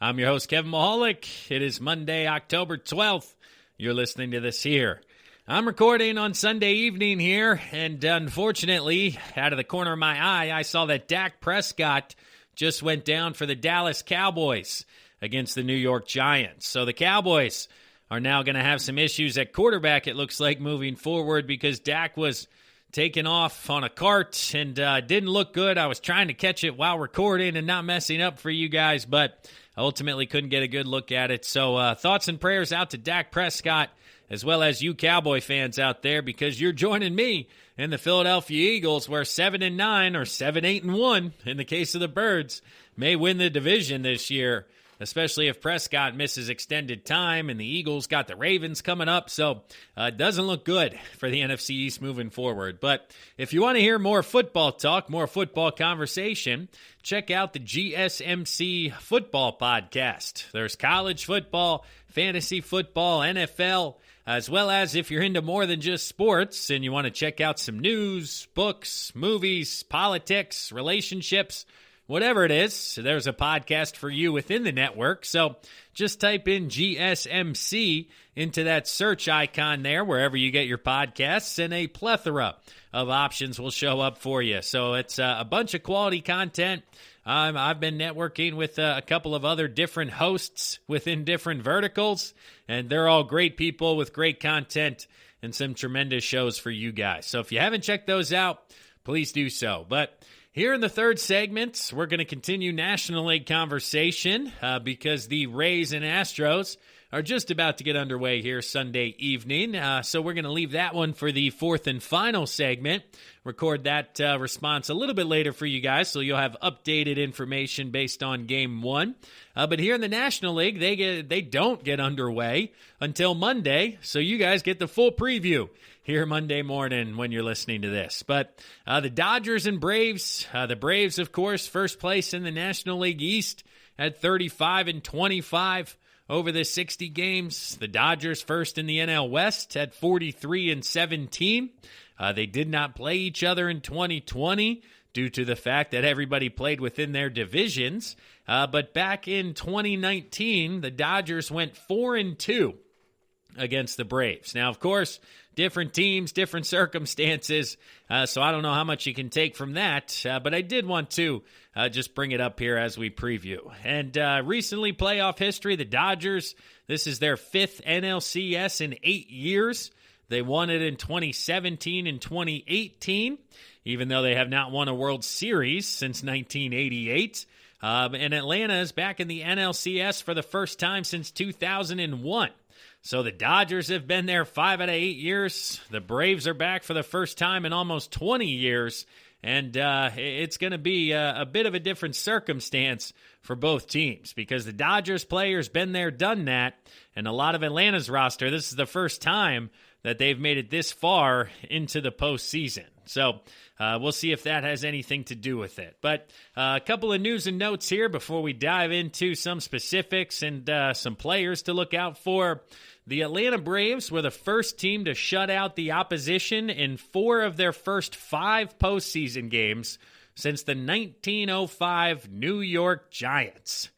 I'm your host, Kevin Mahalik. It is Monday, October 12th. You're listening to this here. I'm recording on Sunday evening here, and unfortunately, out of the corner of my eye, I saw that Dak Prescott just went down for the Dallas Cowboys against the New York Giants. So the Cowboys are now going to have some issues at quarterback, it looks like, moving forward, because Dak was taken off on a cart and didn't look good. I was trying to catch it while recording and not messing up for you guys, but ultimately couldn't get a good look at it. So thoughts and prayers out to Dak Prescott, as well as you Cowboy fans out there, because you're joining me in the Philadelphia Eagles, where 7-9 or 7-8-1 in the case of the Birds may win the division this year, especially if Prescott misses extended time, and the Eagles got the Ravens coming up, so it doesn't look good for the NFC East moving forward. But if you want to hear more football talk, more football conversation, check out the GSMC Football Podcast. There's college football, fantasy football, NFL, as well as if you're into more than just sports and you want to check out some news, books, movies, politics, relationships, whatever it is, there's a podcast for you within the network. So just type in GSMC into that search icon there, wherever you get your podcasts, and a plethora of options will show up for you. So it's a bunch of quality content. I've been networking with a couple of other different hosts within different verticals, and they're all great people with great content and some tremendous shows for you guys. So if you haven't checked those out, please do so. But here in the third segment, we're going to continue National League conversation because the Rays and Astros are just about to get underway here Sunday evening. So we're going to leave that one for the fourth and final segment. Record that response a little bit later for you guys, so you'll have updated information based on Game 1. But here in the National League, they don't get underway until Monday, so you guys get the full preview here Monday morning when you're listening to this. But the Dodgers and Braves, the Braves, of course, first place in the National League East at 35-25 over the 60 games. The Dodgers first in the NL West at 43-17. They did not play each other in 2020 due to the fact that everybody played within their divisions. But back in 2019, the Dodgers went 4-2 against the Braves. Now, of course, different teams, different circumstances, so I don't know how much you can take from that, but I did want to just bring it up here as we preview. And recently, playoff history, the Dodgers, this is their fifth NLCS in 8 years. They won it in 2017 and 2018, even though they have not won a World Series since 1988. And Atlanta is back in the NLCS for the first time since 2001. So the Dodgers have been there 5 out of 8 years. The Braves are back for the first time in almost 20 years. And it's going to be a bit of a different circumstance for both teams because the Dodgers players been there, done that. And a lot of Atlanta's roster, this is the first time that they've made it this far into the postseason. So we'll see if that has anything to do with it. But a couple of news and notes here before we dive into some specifics and some players to look out for. The Atlanta Braves were the first team to shut out the opposition in 4 of their first 5 postseason games since the 1905 New York Giants.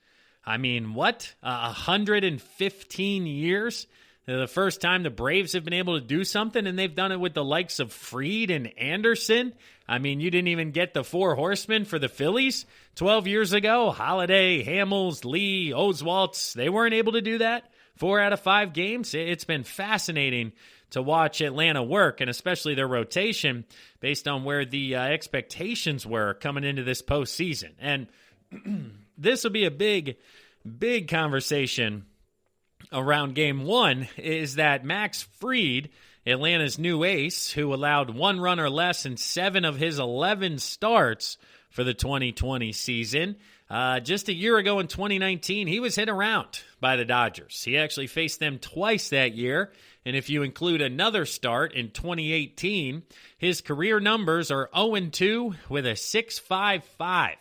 I mean, what? 115 years? The first time the Braves have been able to do something, and they've done it with the likes of Fried and Anderson. I mean, you didn't even get the 4 horsemen for the Phillies 12 years ago. Holiday, Hamels, Lee, Oswaltz, they weren't able to do that. 4 out of 5 games. It's been fascinating to watch Atlanta work, and especially their rotation based on where the expectations were coming into this postseason. And this will be a big, big conversation around Game 1 is that Max Fried, Atlanta's new ace, who allowed 1 run or less in 7 of his 11 starts for the 2020 season. Just a year ago in 2019, he was hit around by the Dodgers. He actually faced them twice that year, and if you include another start in 2018, his career numbers are 0-2 with a 6.55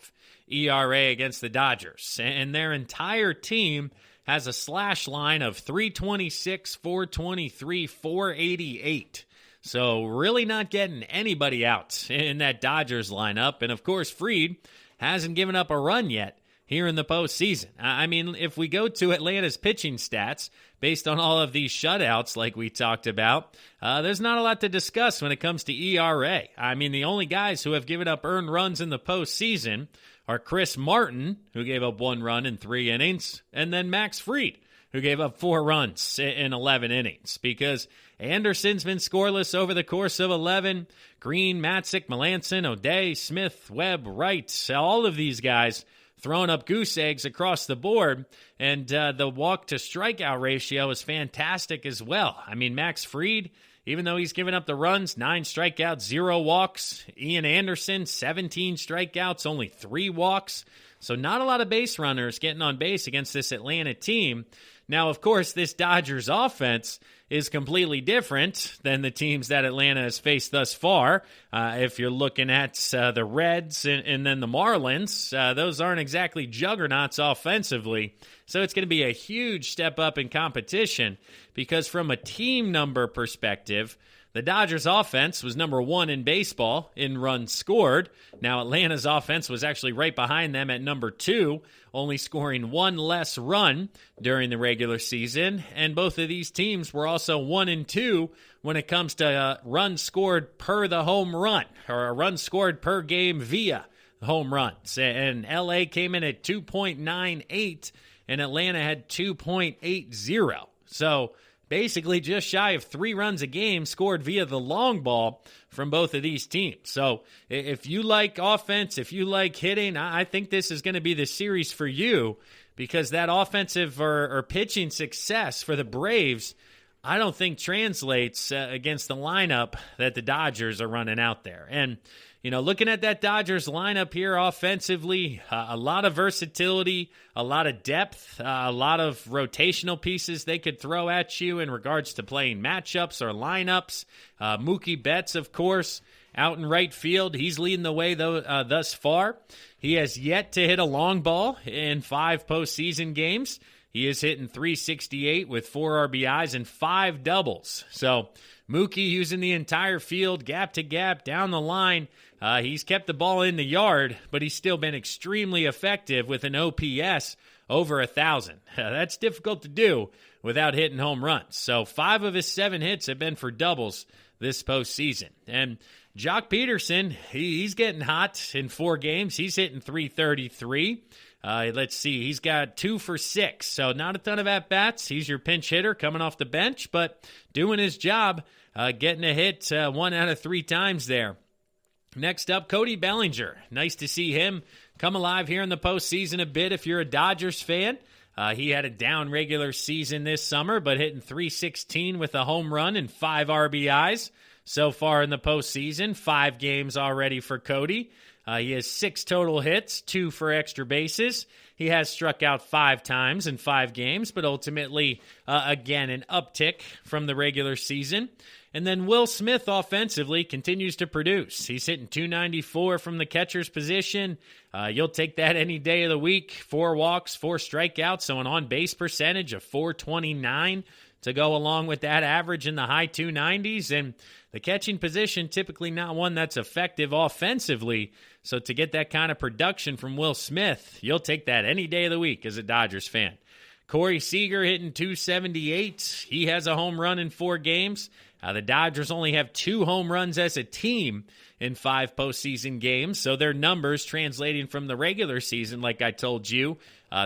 ERA against the Dodgers, and their entire team has a slash line of 326, 423, 488. So really not getting anybody out in that Dodgers lineup. And of course, Fried hasn't given up a run yet here in the postseason. I mean, if we go to Atlanta's pitching stats, based on all of these shutouts like we talked about, there's not a lot to discuss when it comes to ERA. I mean, the only guys who have given up earned runs in the postseason are Chris Martin, who gave up 1 run in 3 innings, and then Max Fried, who gave up 4 runs in 11 innings, because Anderson's been scoreless over the course of 11. Green, Matzik, Melanson, O'Day, Smith, Webb, Wright, all of these guys throwing up goose eggs across the board, and the walk-to-strikeout ratio is fantastic as well. I mean, Max Fried, even though he's given up the runs, 9 strikeouts, 0 walks. Ian Anderson, 17 strikeouts, only 3 walks. So not a lot of base runners getting on base against this Atlanta team. Now, of course, this Dodgers offense is completely different than the teams that Atlanta has faced thus far. If you're looking at the Reds and then the Marlins, those aren't exactly juggernauts offensively. So it's going to be a huge step up in competition because from a team number perspective, the Dodgers' offense was number 1 in baseball in runs scored. Now, Atlanta's offense was actually right behind them at number 2, only scoring 1 less run during the regular season. And both of these teams were also 1 and 2 when it comes to runs scored per the home run, or a run scored per game via home runs. And LA came in at 2.98, and Atlanta had 2.80. So basically just shy of 3 runs a game scored via the long ball from both of these teams. So if you like offense, if you like hitting, I think this is going to be the series for you because that offensive or pitching success for the Braves, I don't think translates against the lineup that the Dodgers are running out there. And you know, looking at that Dodgers lineup here offensively, a lot of versatility, a lot of depth, a lot of rotational pieces they could throw at you in regards to playing matchups or lineups. Mookie Betts, of course, out in right field. He's leading the way thus far. He has yet to hit a long ball in 5 postseason games. He is hitting .368 with 4 RBIs and 5 doubles. So Mookie using the entire field, gap to gap, down the line. He's kept the ball in the yard, but he's still been extremely effective with an OPS over 1,000. That's difficult to do without hitting home runs. So 5 of his 7 hits have been for doubles this postseason. And Jock Peterson, he's getting hot in 4 games. He's hitting .333. Let's see, he's got 2 for 6, so not a ton of at-bats. He's your pinch hitter coming off the bench, but doing his job, getting a hit 1 out of 3 times there. Next up, Cody Bellinger. Nice to see him come alive here in the postseason a bit if you're a Dodgers fan. He had a down regular season this summer, but hitting .316 with a home run and 5 RBIs so far in the postseason. 5 games already for Cody. He has 6 total hits, 2 for extra bases. He has struck out 5 times in 5 games, but ultimately, again, an uptick from the regular season. And then Will Smith offensively continues to produce. He's hitting .294 from the catcher's position. You'll take that any day of the week. 4 walks, 4 strikeouts, so an on-base percentage of .429 to go along with that average in the high 290s. And the catching position, typically not one that's effective offensively. So to get that kind of production from Will Smith, you'll take that any day of the week as a Dodgers fan. Corey Seager hitting .278. He has a home run in 4 games. The Dodgers only have 2 home runs as a team in 5 postseason games, so their numbers translating from the regular season, like I told you,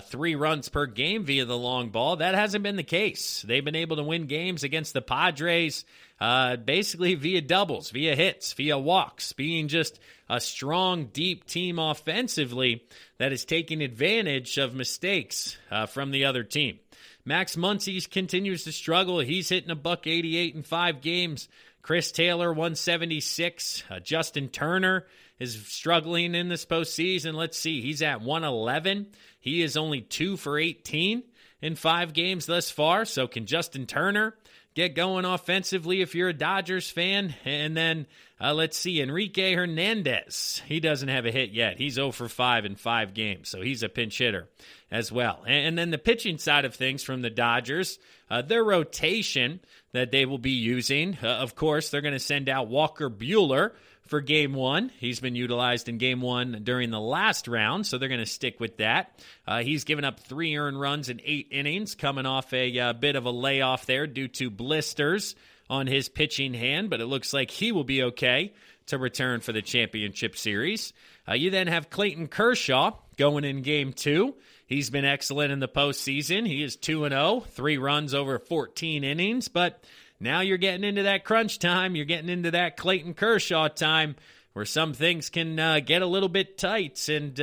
3 runs per game via the long ball. That hasn't been the case. They've been able to win games against the Padres basically via doubles, via hits, via walks, being just a strong, deep team offensively that is taking advantage of mistakes from the other team. Max Muncy continues to struggle. He's hitting $188 in 5 games. Chris Taylor, 176. Justin Turner is struggling in this postseason. Let's see. He's at 111. He is only 2 for 18 in 5 games thus far. So can Justin Turner get going offensively if you're a Dodgers fan? And then let's see. Enrique Hernandez. He doesn't have a hit yet. He's 0 for 5 in 5 games. So he's a pinch hitter as well. And then the pitching side of things from the Dodgers, their rotation that they will be using, of course, they're going to send out Walker Buehler for Game 1. He's been utilized in Game 1 during the last round, so they're going to stick with that. He's given up 3 earned runs in 8 innings, coming off a bit of a layoff there due to blisters on his pitching hand, but it looks like he will be okay to return for the championship series. You then have Clayton Kershaw going in Game 2. He's been excellent in the postseason. He is 2-0, 3 runs over 14 innings, but now you're getting into that crunch time. You're getting into that Clayton Kershaw time where some things can get a little bit tight, and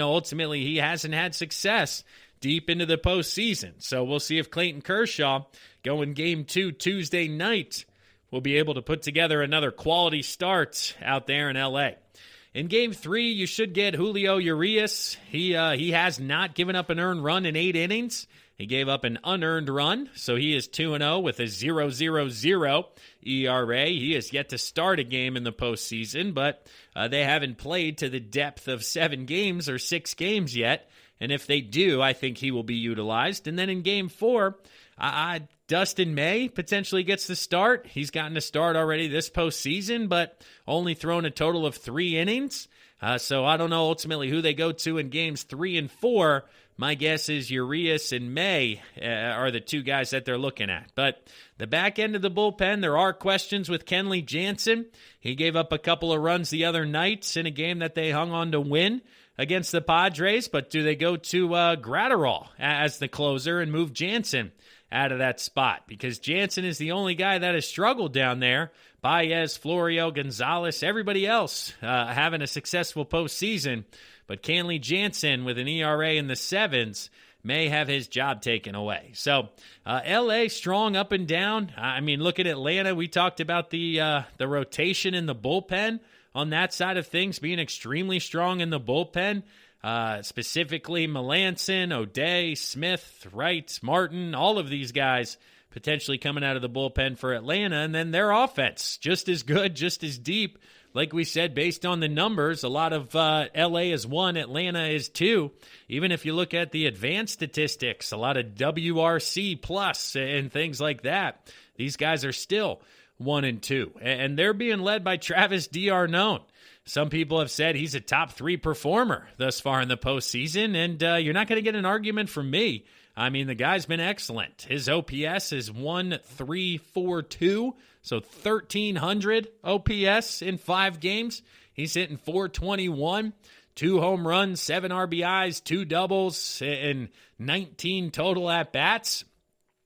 ultimately he hasn't had success deep into the postseason. So we'll see if Clayton Kershaw, going Game 2 Tuesday night, will be able to put together another quality start out there in L.A. In Game 3, you should get Julio Urias. He has not given up an earned run in 8 innings. He gave up an unearned run, so he is 2-0 with a 0.00 ERA. He has yet to start a game in the postseason, but they haven't played to the depth of 7 games or 6 games yet. And if they do, I think he will be utilized. And then in Game 4, Dustin May potentially gets the start. He's gotten a start already this postseason, but only thrown a total of 3 innings. So I don't know ultimately who they go to in Games 3 and 4. My guess is Urias and May are the 2 guys that they're looking at. But the back end of the bullpen, there are questions with Kenley Jansen. He gave up a couple of runs the other night in a game that they hung on to win against the Padres. But do they go to Gratterall as the closer and move Jansen out of that spot? Because Jansen is the only guy that has struggled down there. Baez, Florio, Gonzalez, everybody else having a successful postseason. But Kenley Jansen, with an ERA in the 7s, may have his job taken away. So L.A. strong up and down. I mean, look at Atlanta. We talked about the rotation in the bullpen on that side of things, being extremely strong in the bullpen. Specifically Melanson, O'Day, Smith, Wright, Martin, all of these guys potentially coming out of the bullpen for Atlanta. And then their offense, just as good, just as deep. Like we said, based on the numbers, a lot of L.A. is 1, Atlanta is 2. Even if you look at the advanced statistics, a lot of WRC plus and things like that, these guys are still 1 and 2. And they're being led by Travis d'Arnaud. Some people have said he's a top 3 performer thus far in the postseason, and you're not going to get an argument from me. I mean, the guy's been excellent. His OPS is 1.342, so 1,300 OPS in 5 games. He's hitting .421, 2 home runs, 7 RBIs, 2 doubles, and 19 total at-bats.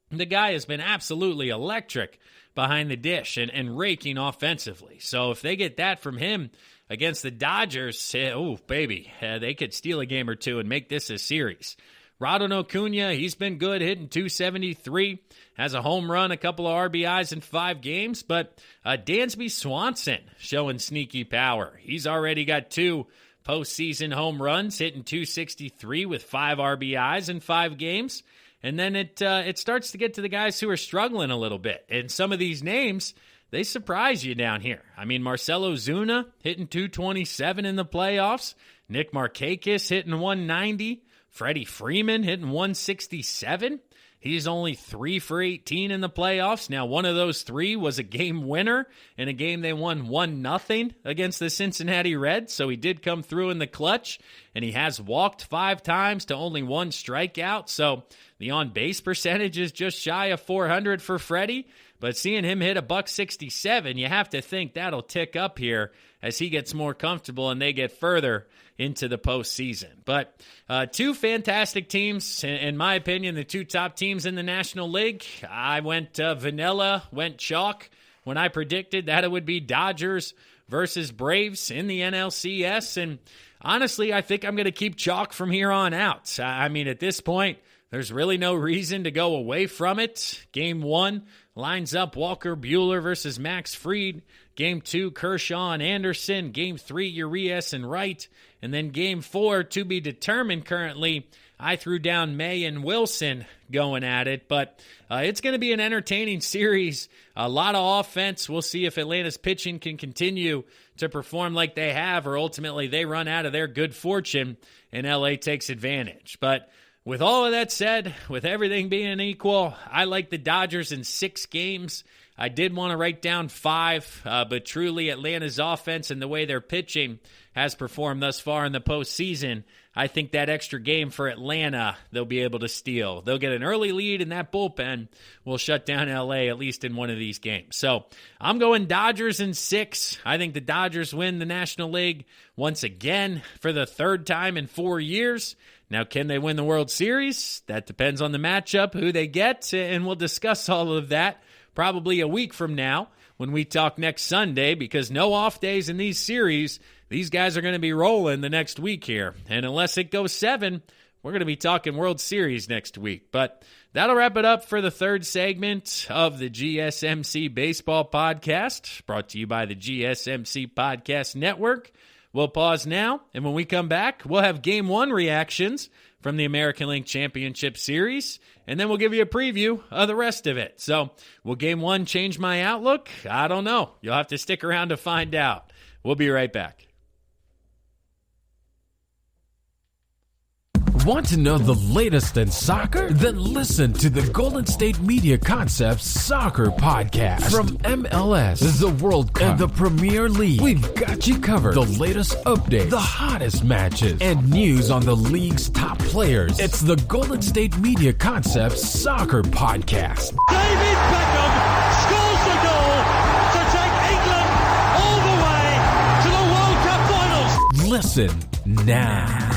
The guy has been absolutely electric behind the dish and raking offensively. So if they get that from him, against the Dodgers, oh, baby, they could steal a game or two and make this a series. Rodon Acuna, he's been good, hitting .273, has a home run, a couple of RBIs in 5 games, but Dansby Swanson showing sneaky power. He's already got 2 postseason home runs, hitting .263 with 5 RBIs in 5 games, and then it starts to get to the guys who are struggling a little bit, and some of these names, they surprise you down here. I mean, Marcell Ozuna hitting .227 in the playoffs, Nick Markakis hitting .190, Freddie Freeman hitting .167. He's only 3 for 18 in the playoffs. Now, one of those 3 was a game winner in a game they won 1-0 against the Cincinnati Reds, so he did come through in the clutch, and he has walked 5 times to only 1 strikeout, so the on-base percentage is just shy of .400 for Freddie, but seeing him hit $167, you have to think that'll tick up here as he gets more comfortable and they get further into the postseason. But 2 fantastic teams, in my opinion, the 2 top teams in the National League. I went vanilla, went chalk when I predicted that it would be Dodgers versus Braves in the NLCS. And honestly, I think I'm going to keep chalk from here on out. I mean, at this point, there's really no reason to go away from it. Game 1 lines up Walker Buehler versus Max Fried. Game 2, Kershaw and Anderson. Game 3, Urias and Wright. And then Game 4, to be determined currently, I threw down May and Wilson going at it. But it's going to be an entertaining series. A lot of offense. We'll see if Atlanta's pitching can continue to perform like they have, or ultimately they run out of their good fortune and LA takes advantage. But with all of that said, with everything being equal, I like the Dodgers in 6 games. I did want to write down 5, but truly Atlanta's offense and the way they're pitching has performed thus far in the postseason. I think that extra game for Atlanta, they'll be able to steal. They'll get an early lead, and that bullpen will shut down LA at least in one of these games. So I'm going Dodgers in 6. I think the Dodgers win the National League once again for the 3rd time in 4 years. Now, can they win the World Series? That depends on the matchup, who they get, and we'll discuss all of that probably a week from now when we talk next Sunday, because no off days in these series. These guys are going to be rolling the next week here. And unless it goes 7, we're going to be talking World Series next week. But that'll wrap it up for the 3rd segment of the GSMC Baseball Podcast, brought to you by the GSMC Podcast Network. We'll pause now, and when we come back, we'll have Game 1 reactions from the American League Championship Series, and then we'll give you a preview of the rest of it. So, will Game 1 change my outlook? I don't know. You'll have to stick around to find out. We'll be right back. Want to know the latest in soccer? Then listen to the Golden State Media Concepts Soccer Podcast. From MLS, the World Cup, and the Premier League, we've got you covered. The latest updates, the hottest matches, and news on the league's top players. It's the Golden State Media Concepts Soccer Podcast. David Beckham scores the goal to take England all the way to the World Cup finals. Listen now.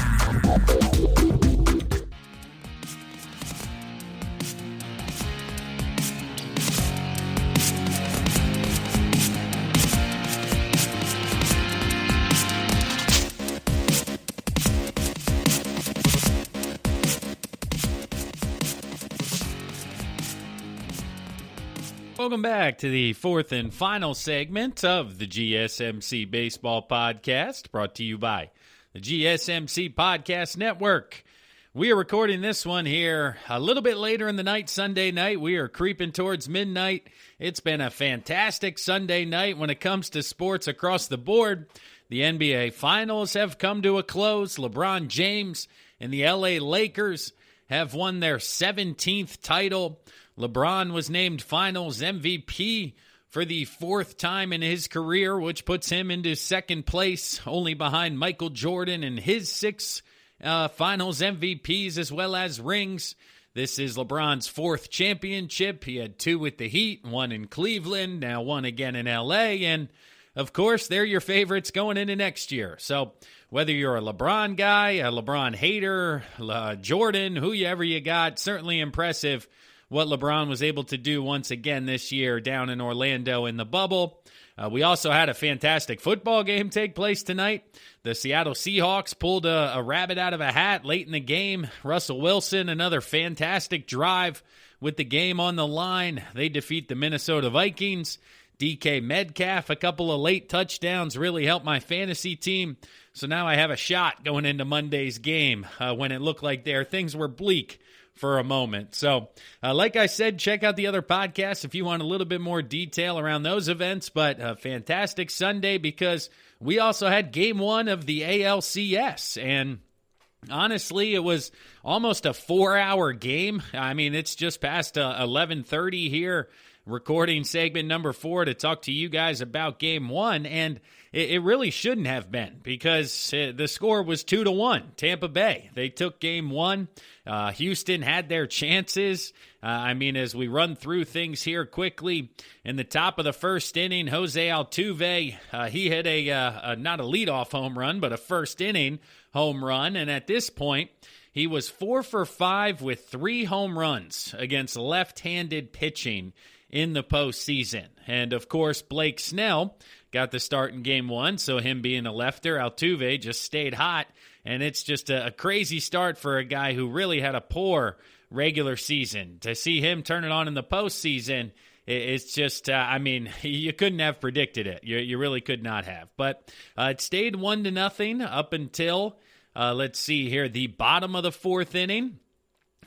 Welcome back to the 4th and final segment of the GSMC Baseball Podcast, brought to you by the GSMC Podcast Network. We are recording this one here a little bit later in the night, Sunday night. We are creeping towards midnight. It's been a fantastic Sunday night when it comes to sports across the board. The NBA Finals have come to a close. LeBron James and the LA Lakers have won their 17th title. LeBron was named Finals MVP for the 4th time in his career, which puts him into 2nd place, only behind Michael Jordan and his 6 Finals MVPs as well as rings. This is LeBron's 4th championship. He had 2 with the Heat, 1 in Cleveland, now 1 again in LA, and of course, they're your favorites going into next year. So whether you're a LeBron guy, a LeBron hater, Jordan, whoever you got, certainly impressive what LeBron was able to do once again this year down in Orlando in the bubble. We also had a fantastic football game take place tonight. The Seattle Seahawks pulled a rabbit out of a hat late in the game. Russell Wilson, another fantastic drive with the game on the line. They defeat the Minnesota Vikings. DK Metcalf, a couple of late touchdowns really helped my fantasy team. So now I have a shot going into Monday's game when it looked like things were bleak for a moment. So, like I said, check out the other podcasts if you want a little bit more detail around those events. But a fantastic Sunday because we also had game 1 of the ALCS. And honestly, it was almost a 4-hour game. I mean, it's just past 11:30 here, recording segment number 4 to talk to you guys about game 1. And it really shouldn't have been because the score was 2-1. Tampa Bay, they took game 1. Houston had their chances. As we run through things here quickly, in the top of the first inning, Jose Altuve, he hit a not a leadoff home run, but a first inning home run. And at this point, he was 4 for 5 with 3 home runs against left-handed pitching in the postseason. And, of course, Blake Snell got the start in game 1, so him being a lefter, Altuve just stayed hot, and it's just a crazy start for a guy who really had a poor regular season. To see him turn it on in the postseason, it's just, you couldn't have predicted it. You really could not have. But it stayed 1-0 up until, let's see here, the bottom of the 4th inning.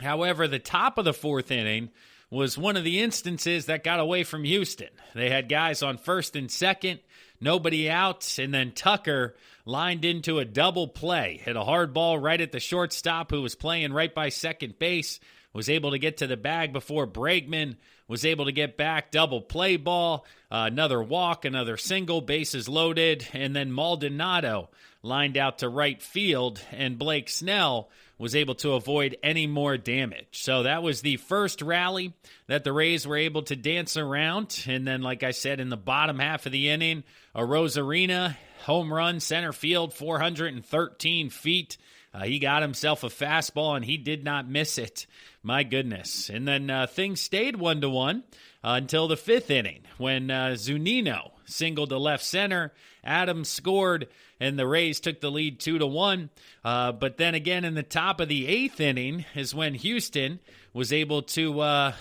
However, the top of the 4th inning was one of the instances that got away from Houston. They had guys on first and second, nobody out, and then Tucker lined into a double play, hit a hard ball right at the shortstop who was playing right by second base, was able to get to the bag before Bregman was able to get back, double play ball, another walk, another single, bases loaded, and then Maldonado lined out to right field, and Blake Snell was able to avoid any more damage. So that was the first rally that the Rays were able to dance around. And then, like I said, in the bottom half of the inning, a Rosarina home run, center field, 413 feet. He got himself a fastball, and he did not miss it. My goodness. And then things stayed 1-1 until the 5th inning when Zunino singled to left center. Adams scored, and the Rays took the lead 2-1. But then again, in the top of the 8th inning is when Houston was able to,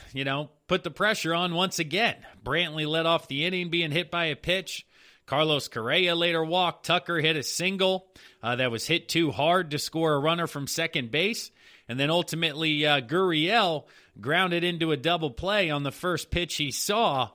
put the pressure on once again. Brantley led off the inning being hit by a pitch. Carlos Correa later walked. Tucker hit a single that was hit too hard to score a runner from second base. And then ultimately, Gurriel grounded into a double play on the first pitch he saw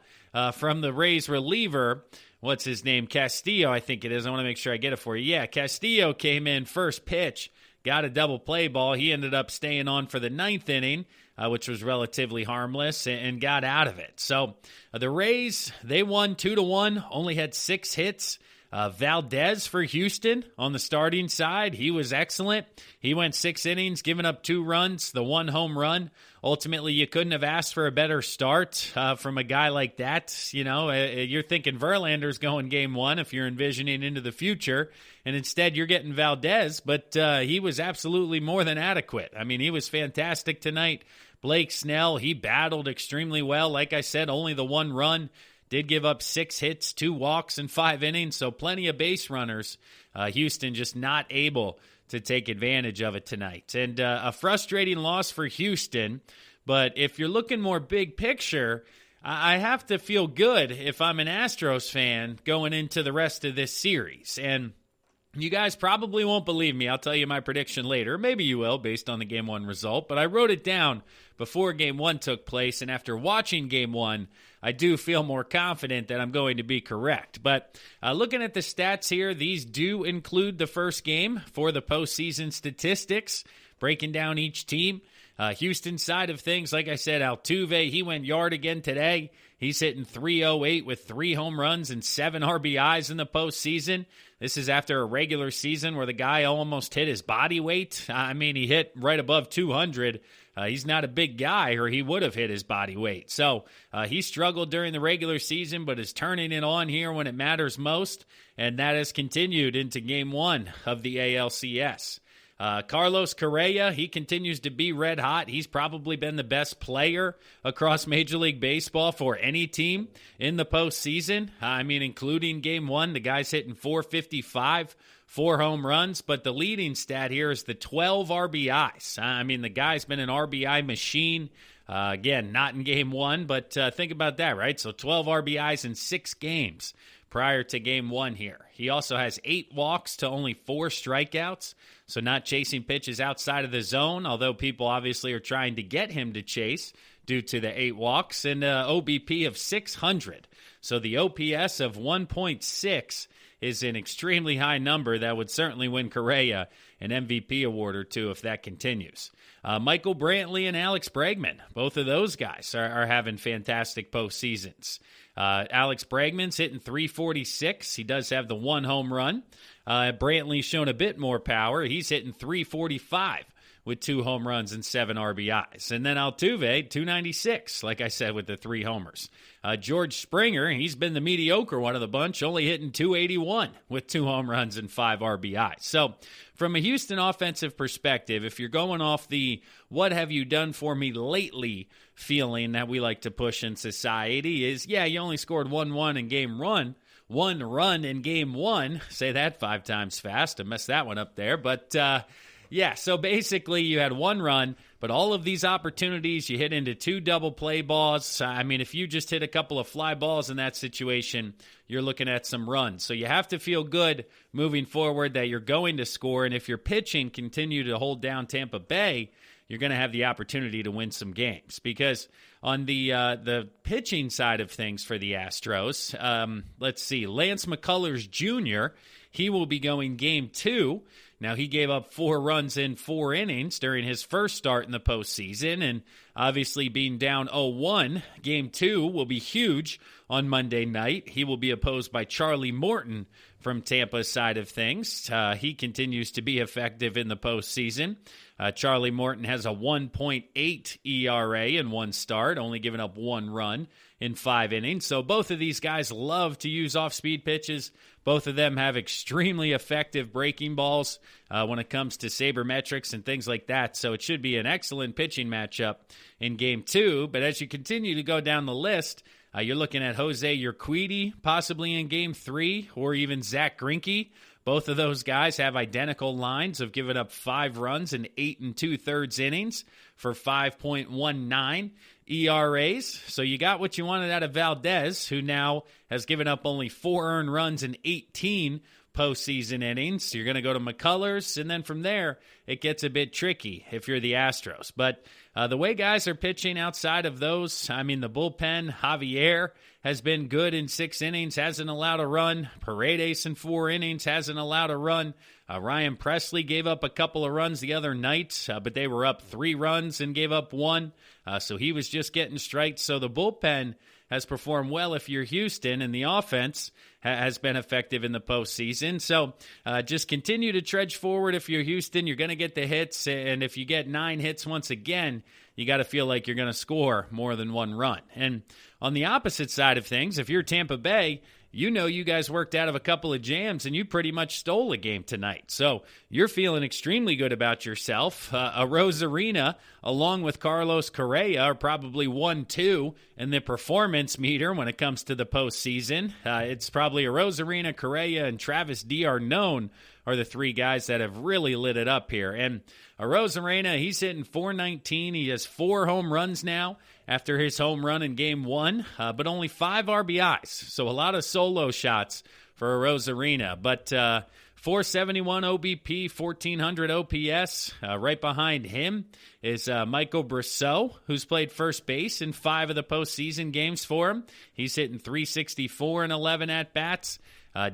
from the Rays reliever. What's his name? Castillo, I think it is. I want to make sure I get it for you. Yeah, Castillo came in first pitch, got a double play ball. He ended up staying on for the 9th inning, which was relatively harmless, and got out of it. So the Rays, they won 2-1, only had 6 hits. Valdez for Houston on the starting side, he was excellent. He went 6 innings, giving up 2 runs, the 1 home run. Ultimately, you couldn't have asked for a better start from a guy like that. You're thinking Verlander's going game 1 if you're envisioning into the future, and instead you're getting Valdez, but he was absolutely more than adequate. I mean, he was fantastic tonight. Blake Snell, he battled extremely well. Like I said, only the 1 run. Did give up 6 hits, 2 walks in 5 innings, so plenty of base runners. Houston just not able to take advantage of it tonight. And a frustrating loss for Houston, but if you're looking more big picture, I have to feel good if I'm an Astros fan going into the rest of this series. And you guys probably won't believe me. I'll tell you my prediction later. Maybe you will based on the Game 1 result, but I wrote it down before Game 1 took place, and after watching Game 1, I do feel more confident that I'm going to be correct. But looking at the stats here, these do include the first game for the postseason statistics, breaking down each team. Houston side of things, like I said, Altuve, he went yard again today. He's hitting .308 with 3 home runs and 7 RBIs in the postseason. This is after a regular season where the guy almost hit his body weight. He hit right above 200. He's not a big guy, or he would have hit his body weight. So he struggled during the regular season, but is turning it on here when it matters most, and that has continued into Game 1 of the ALCS. Carlos Correa, he continues to be red hot. He's probably been the best player across Major League Baseball for any team in the postseason. I mean, including Game 1, the guy's hitting .455, 4 home runs, but the leading stat here is the 12 RBIs. I mean, the guy's been an RBI machine. Again, not in Game 1, but think about that, right? So 12 RBIs in 6 games prior to Game 1 here. He also has 8 walks to only 4 strikeouts, so not chasing pitches outside of the zone, although people obviously are trying to get him to chase due to the 8 walks, and OBP of 600. So the OPS of 1.6 is an extremely high number that would certainly win Correa an MVP award or two if that continues. Michael Brantley and Alex Bregman, both of those guys are having fantastic postseasons. Alex Bregman's hitting .346. He does have the 1 home run. Brantley's shown a bit more power. He's hitting .345 with 2 home runs and 7 RBIs. And then Altuve, .296, like I said, with the 3 homers. George Springer, he's been the mediocre one of the bunch, only hitting .281 with 2 home runs and 5 RBIs. So from a Houston offensive perspective, if you're going off the what have you done for me lately feeling that we like to push in society is, yeah, you only scored 1-1 in Game 1. 1 run in Game 1. Say that 5 times fast. I messed that one up there. But, yeah, so basically you had 1 run, but all of these opportunities, you hit into 2 double play balls. I mean, if you just hit a couple of fly balls in that situation, you're looking at some runs. So you have to feel good moving forward that you're going to score, and if your pitching continue to hold down Tampa Bay, you're going to have the opportunity to win some games. Because on the pitching side of things for the Astros, let's see, Lance McCullers Jr., he will be going Game 2. Now, he gave up 4 runs in 4 innings during his first start in the postseason, and obviously being down 0-1, Game 2 will be huge on Monday night. He will be opposed by Charlie Morton from Tampa's side of things. He continues to be effective in the postseason. Charlie Morton has a 1.8 ERA in 1 start, only giving up 1 run in 5 innings. So both of these guys love to use off-speed pitches. Both of them have extremely effective breaking balls when it comes to sabermetrics and things like that. So it should be an excellent pitching matchup in Game 2. But as you continue to go down the list, you're looking at Jose Urquidy possibly in Game 3, or even Zach Greinke. Both of those guys have identical lines of giving up 5 runs in 8 2/3 innings for 5.19 ERAs. So you got what you wanted out of Valdez, who now has given up only 4 earned runs in 18 postseason innings. You're going to go to McCullers, and then from there, it gets a bit tricky if you're the Astros. But the way guys are pitching outside of those, I mean, the bullpen, Javier has been good in 6 innings, hasn't allowed a run. Paredes in 4 innings, hasn't allowed a run. Ryan Presley gave up a couple of runs the other night, but they were up 3 runs and gave up 1. So he was just getting strikes. So the bullpen has performed well if you're Houston, and the offense has been effective in the postseason. So just continue to trudge forward if you're Houston. You're going to get the hits, and if you get 9 hits once again, you got to feel like you're going to score more than 1 run. And on the opposite side of things, if you're Tampa Bay, you know you guys worked out of a couple of jams, and you pretty much stole a game tonight. So you're feeling extremely good about yourself. Arozarena, along with Carlos Correa, are probably 1-2 in the performance meter when it comes to the postseason. It's probably Arozarena, Correa, and Travis d'Arnaud are the 3 guys that have really lit it up here. And Arozarena, he's hitting .419. He has 4 home runs now after his home run in Game 1, but only 5 RBIs. So a lot of solo shots for Arozarena. But 471 OBP, 1,400 OPS. Right behind him is Michael Brosseau, who's played first base in 5 of the postseason games for him. He's hitting .364 in 11 at-bats.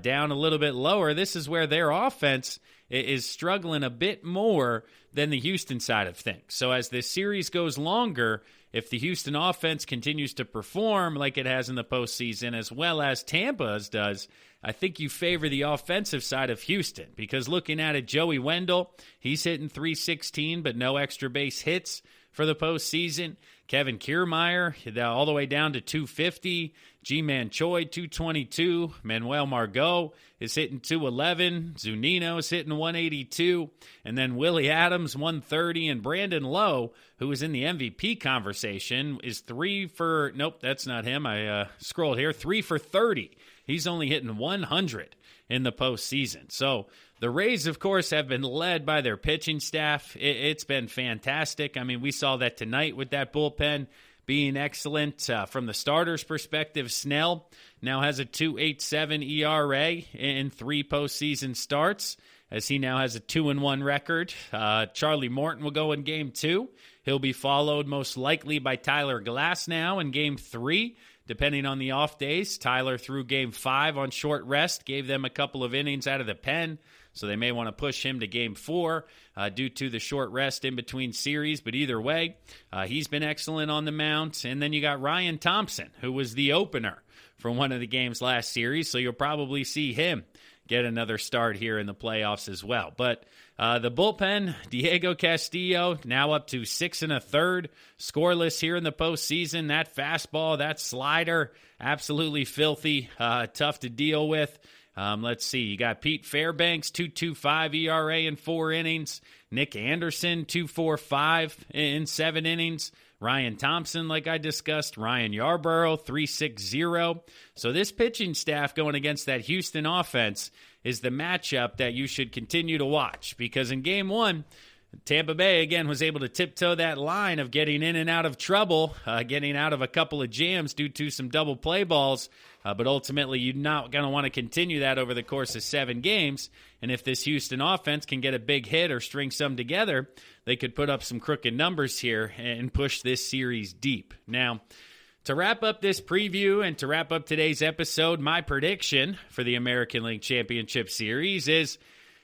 Down a little bit lower, this is where their offense is struggling a bit more than the Houston side of things. So as this series goes longer, if the Houston offense continues to perform like it has in the postseason, as well as Tampa's does, I think you favor the offensive side of Houston. Because looking at it, Joey Wendell, he's hitting .316, but no extra base hits for the postseason. Kevin Kiermaier, all the way down to 250. G-Man Choi, 222. Manuel Margot is hitting 211. Zunino is hitting 182. And then Willie Adams, 130. And Brandon Lowe, who is in the MVP conversation, is 3 for... Nope, that's not him. I scrolled here. 3 for 30. He's only hitting 100 in the postseason. So the Rays, of course, have been led by their pitching staff. It's been fantastic. I mean, we saw that tonight with that bullpen being excellent. From the starter's perspective, Snell now has a 2.87 ERA in 3 postseason starts, as he now has a 2-1 record. Charlie Morton will go in Game 2. He'll be followed most likely by Tyler Glasnow in Game 3. Depending on the off days, Tyler threw Game 5 on short rest, gave them a couple of innings out of the pen, so they may want to push him to Game 4 due to the short rest in between series. But either way, he's been excellent on the mound. And then you got Ryan Thompson, who was the opener for one of the games last series, so you'll probably see him get another start here in the playoffs as well. But the bullpen, Diego Castillo, now up to 6 1/3, scoreless here in the postseason. That fastball, that slider, absolutely filthy, tough to deal with. Let's see, you got Pete Fairbanks, 2.25 ERA in 4 innings. Nick Anderson, 2.45 in 7 innings. Ryan Thompson, like I discussed. Ryan Yarborough, 3.60. So this pitching staff going against that Houston offense is the matchup that you should continue to watch. Because in Game 1, Tampa Bay, again, was able to tiptoe that line of getting in and out of trouble, getting out of a couple of jams due to some double play balls. But ultimately, you're not going to want to continue that over the course of 7 games. And if this Houston offense can get a big hit or string some together, they could put up some crooked numbers here and push this series deep. Now, to wrap up this preview and to wrap up today's episode, my prediction for the American League Championship Series is,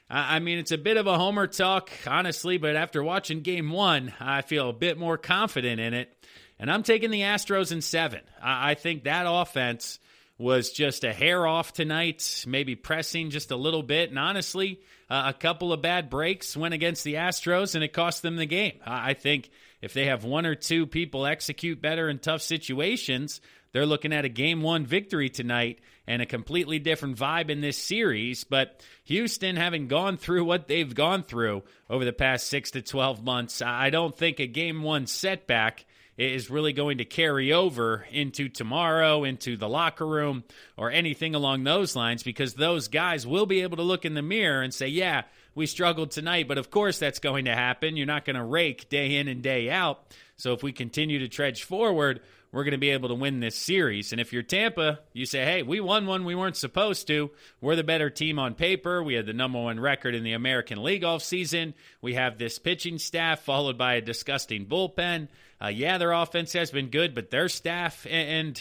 it's a bit of a homer talk, honestly, but after watching Game 1, I feel a bit more confident in it. And I'm taking the Astros in 7. I think that offense was just a hair off tonight, maybe pressing just a little bit. And honestly, a couple of bad breaks went against the Astros, and it cost them the game. I think if they have 1 or 2 people execute better in tough situations, they're looking at a Game 1 victory tonight and a completely different vibe in this series. But Houston, having gone through what they've gone through over the past 6 to 12 months, I don't think a Game 1 setback is really going to carry over into tomorrow, into the locker room, or anything along those lines, because those guys will be able to look in the mirror and say, yeah, we struggled tonight, but of course that's going to happen. You're not going to rake day in and day out. So if we continue to trudge forward, we're going to be able to win this series. And if you're Tampa, you say, hey, we won one we weren't supposed to. We're the better team on paper. We had the number 1 record in the American League offseason. We have this pitching staff followed by a disgusting bullpen. Their offense has been good, but their staff and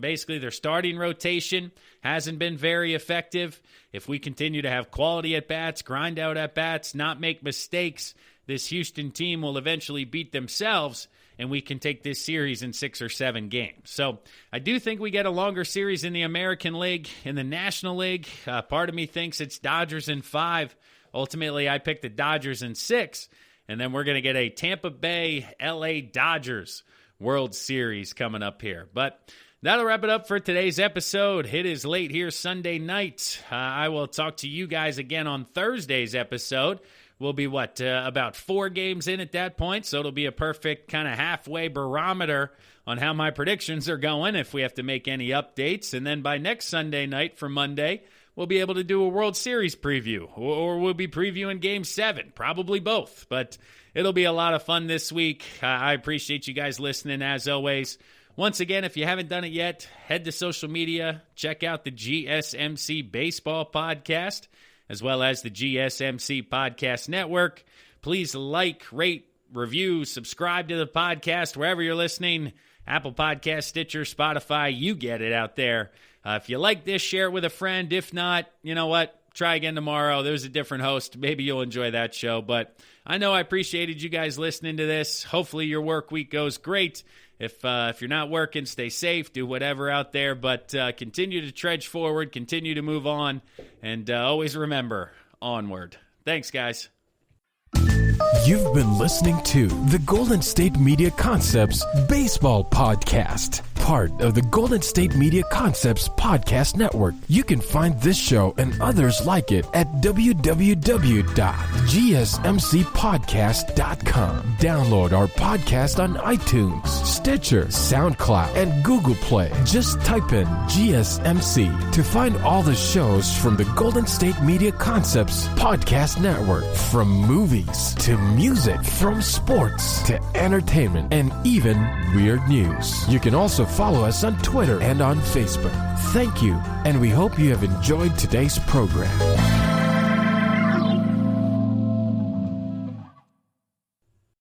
basically their starting rotation hasn't been very effective. If we continue to have quality at-bats, grind out at-bats, not make mistakes, this Houston team will eventually beat themselves, and we can take this series in 6 or 7 games. So I do think we get a longer series in the American League. In the National League, part of me thinks it's Dodgers in 5. Ultimately, I picked the Dodgers in 6. And then we're going to get a Tampa Bay LA Dodgers World Series coming up here. But that'll wrap it up for today's episode. It is late here Sunday night. I will talk to you guys again on Thursday's episode. We'll be, about 4 games in at that point, so it'll be a perfect kind of halfway barometer on how my predictions are going if we have to make any updates. And then by next Sunday night for Monday, we'll be able to do a World Series preview, or we'll be previewing Game 7, probably both. But it'll be a lot of fun this week. I appreciate you guys listening, as always. Once again, if you haven't done it yet, head to social media, check out the GSMC Baseball Podcast, as well as the GSMC Podcast Network. Please like, rate, review, subscribe to the podcast wherever you're listening. Apple Podcast, Stitcher, Spotify, you get it out there. If you like this, share it with a friend. If not, you know what? Try again tomorrow. There's a different host. Maybe you'll enjoy that show. But I know I appreciated you guys listening to this. Hopefully your work week goes great. If you're not working, stay safe. Do whatever out there. But continue to trudge forward. Continue to move on. And always remember, onward. Thanks, guys. You've been listening to the Golden State Media Concepts Baseball Podcast, part of the Golden State Media Concepts Podcast Network. You can find this show and others like it at www.gsmcpodcast.com. Download our podcast on iTunes, Stitcher, SoundCloud, and Google Play. Just type in GSMC to find all the shows from the Golden State Media Concepts Podcast Network. From movies to music, from sports to entertainment, and even weird news. You can also follow us on Twitter and on Facebook. Thank you, and we hope you have enjoyed today's program.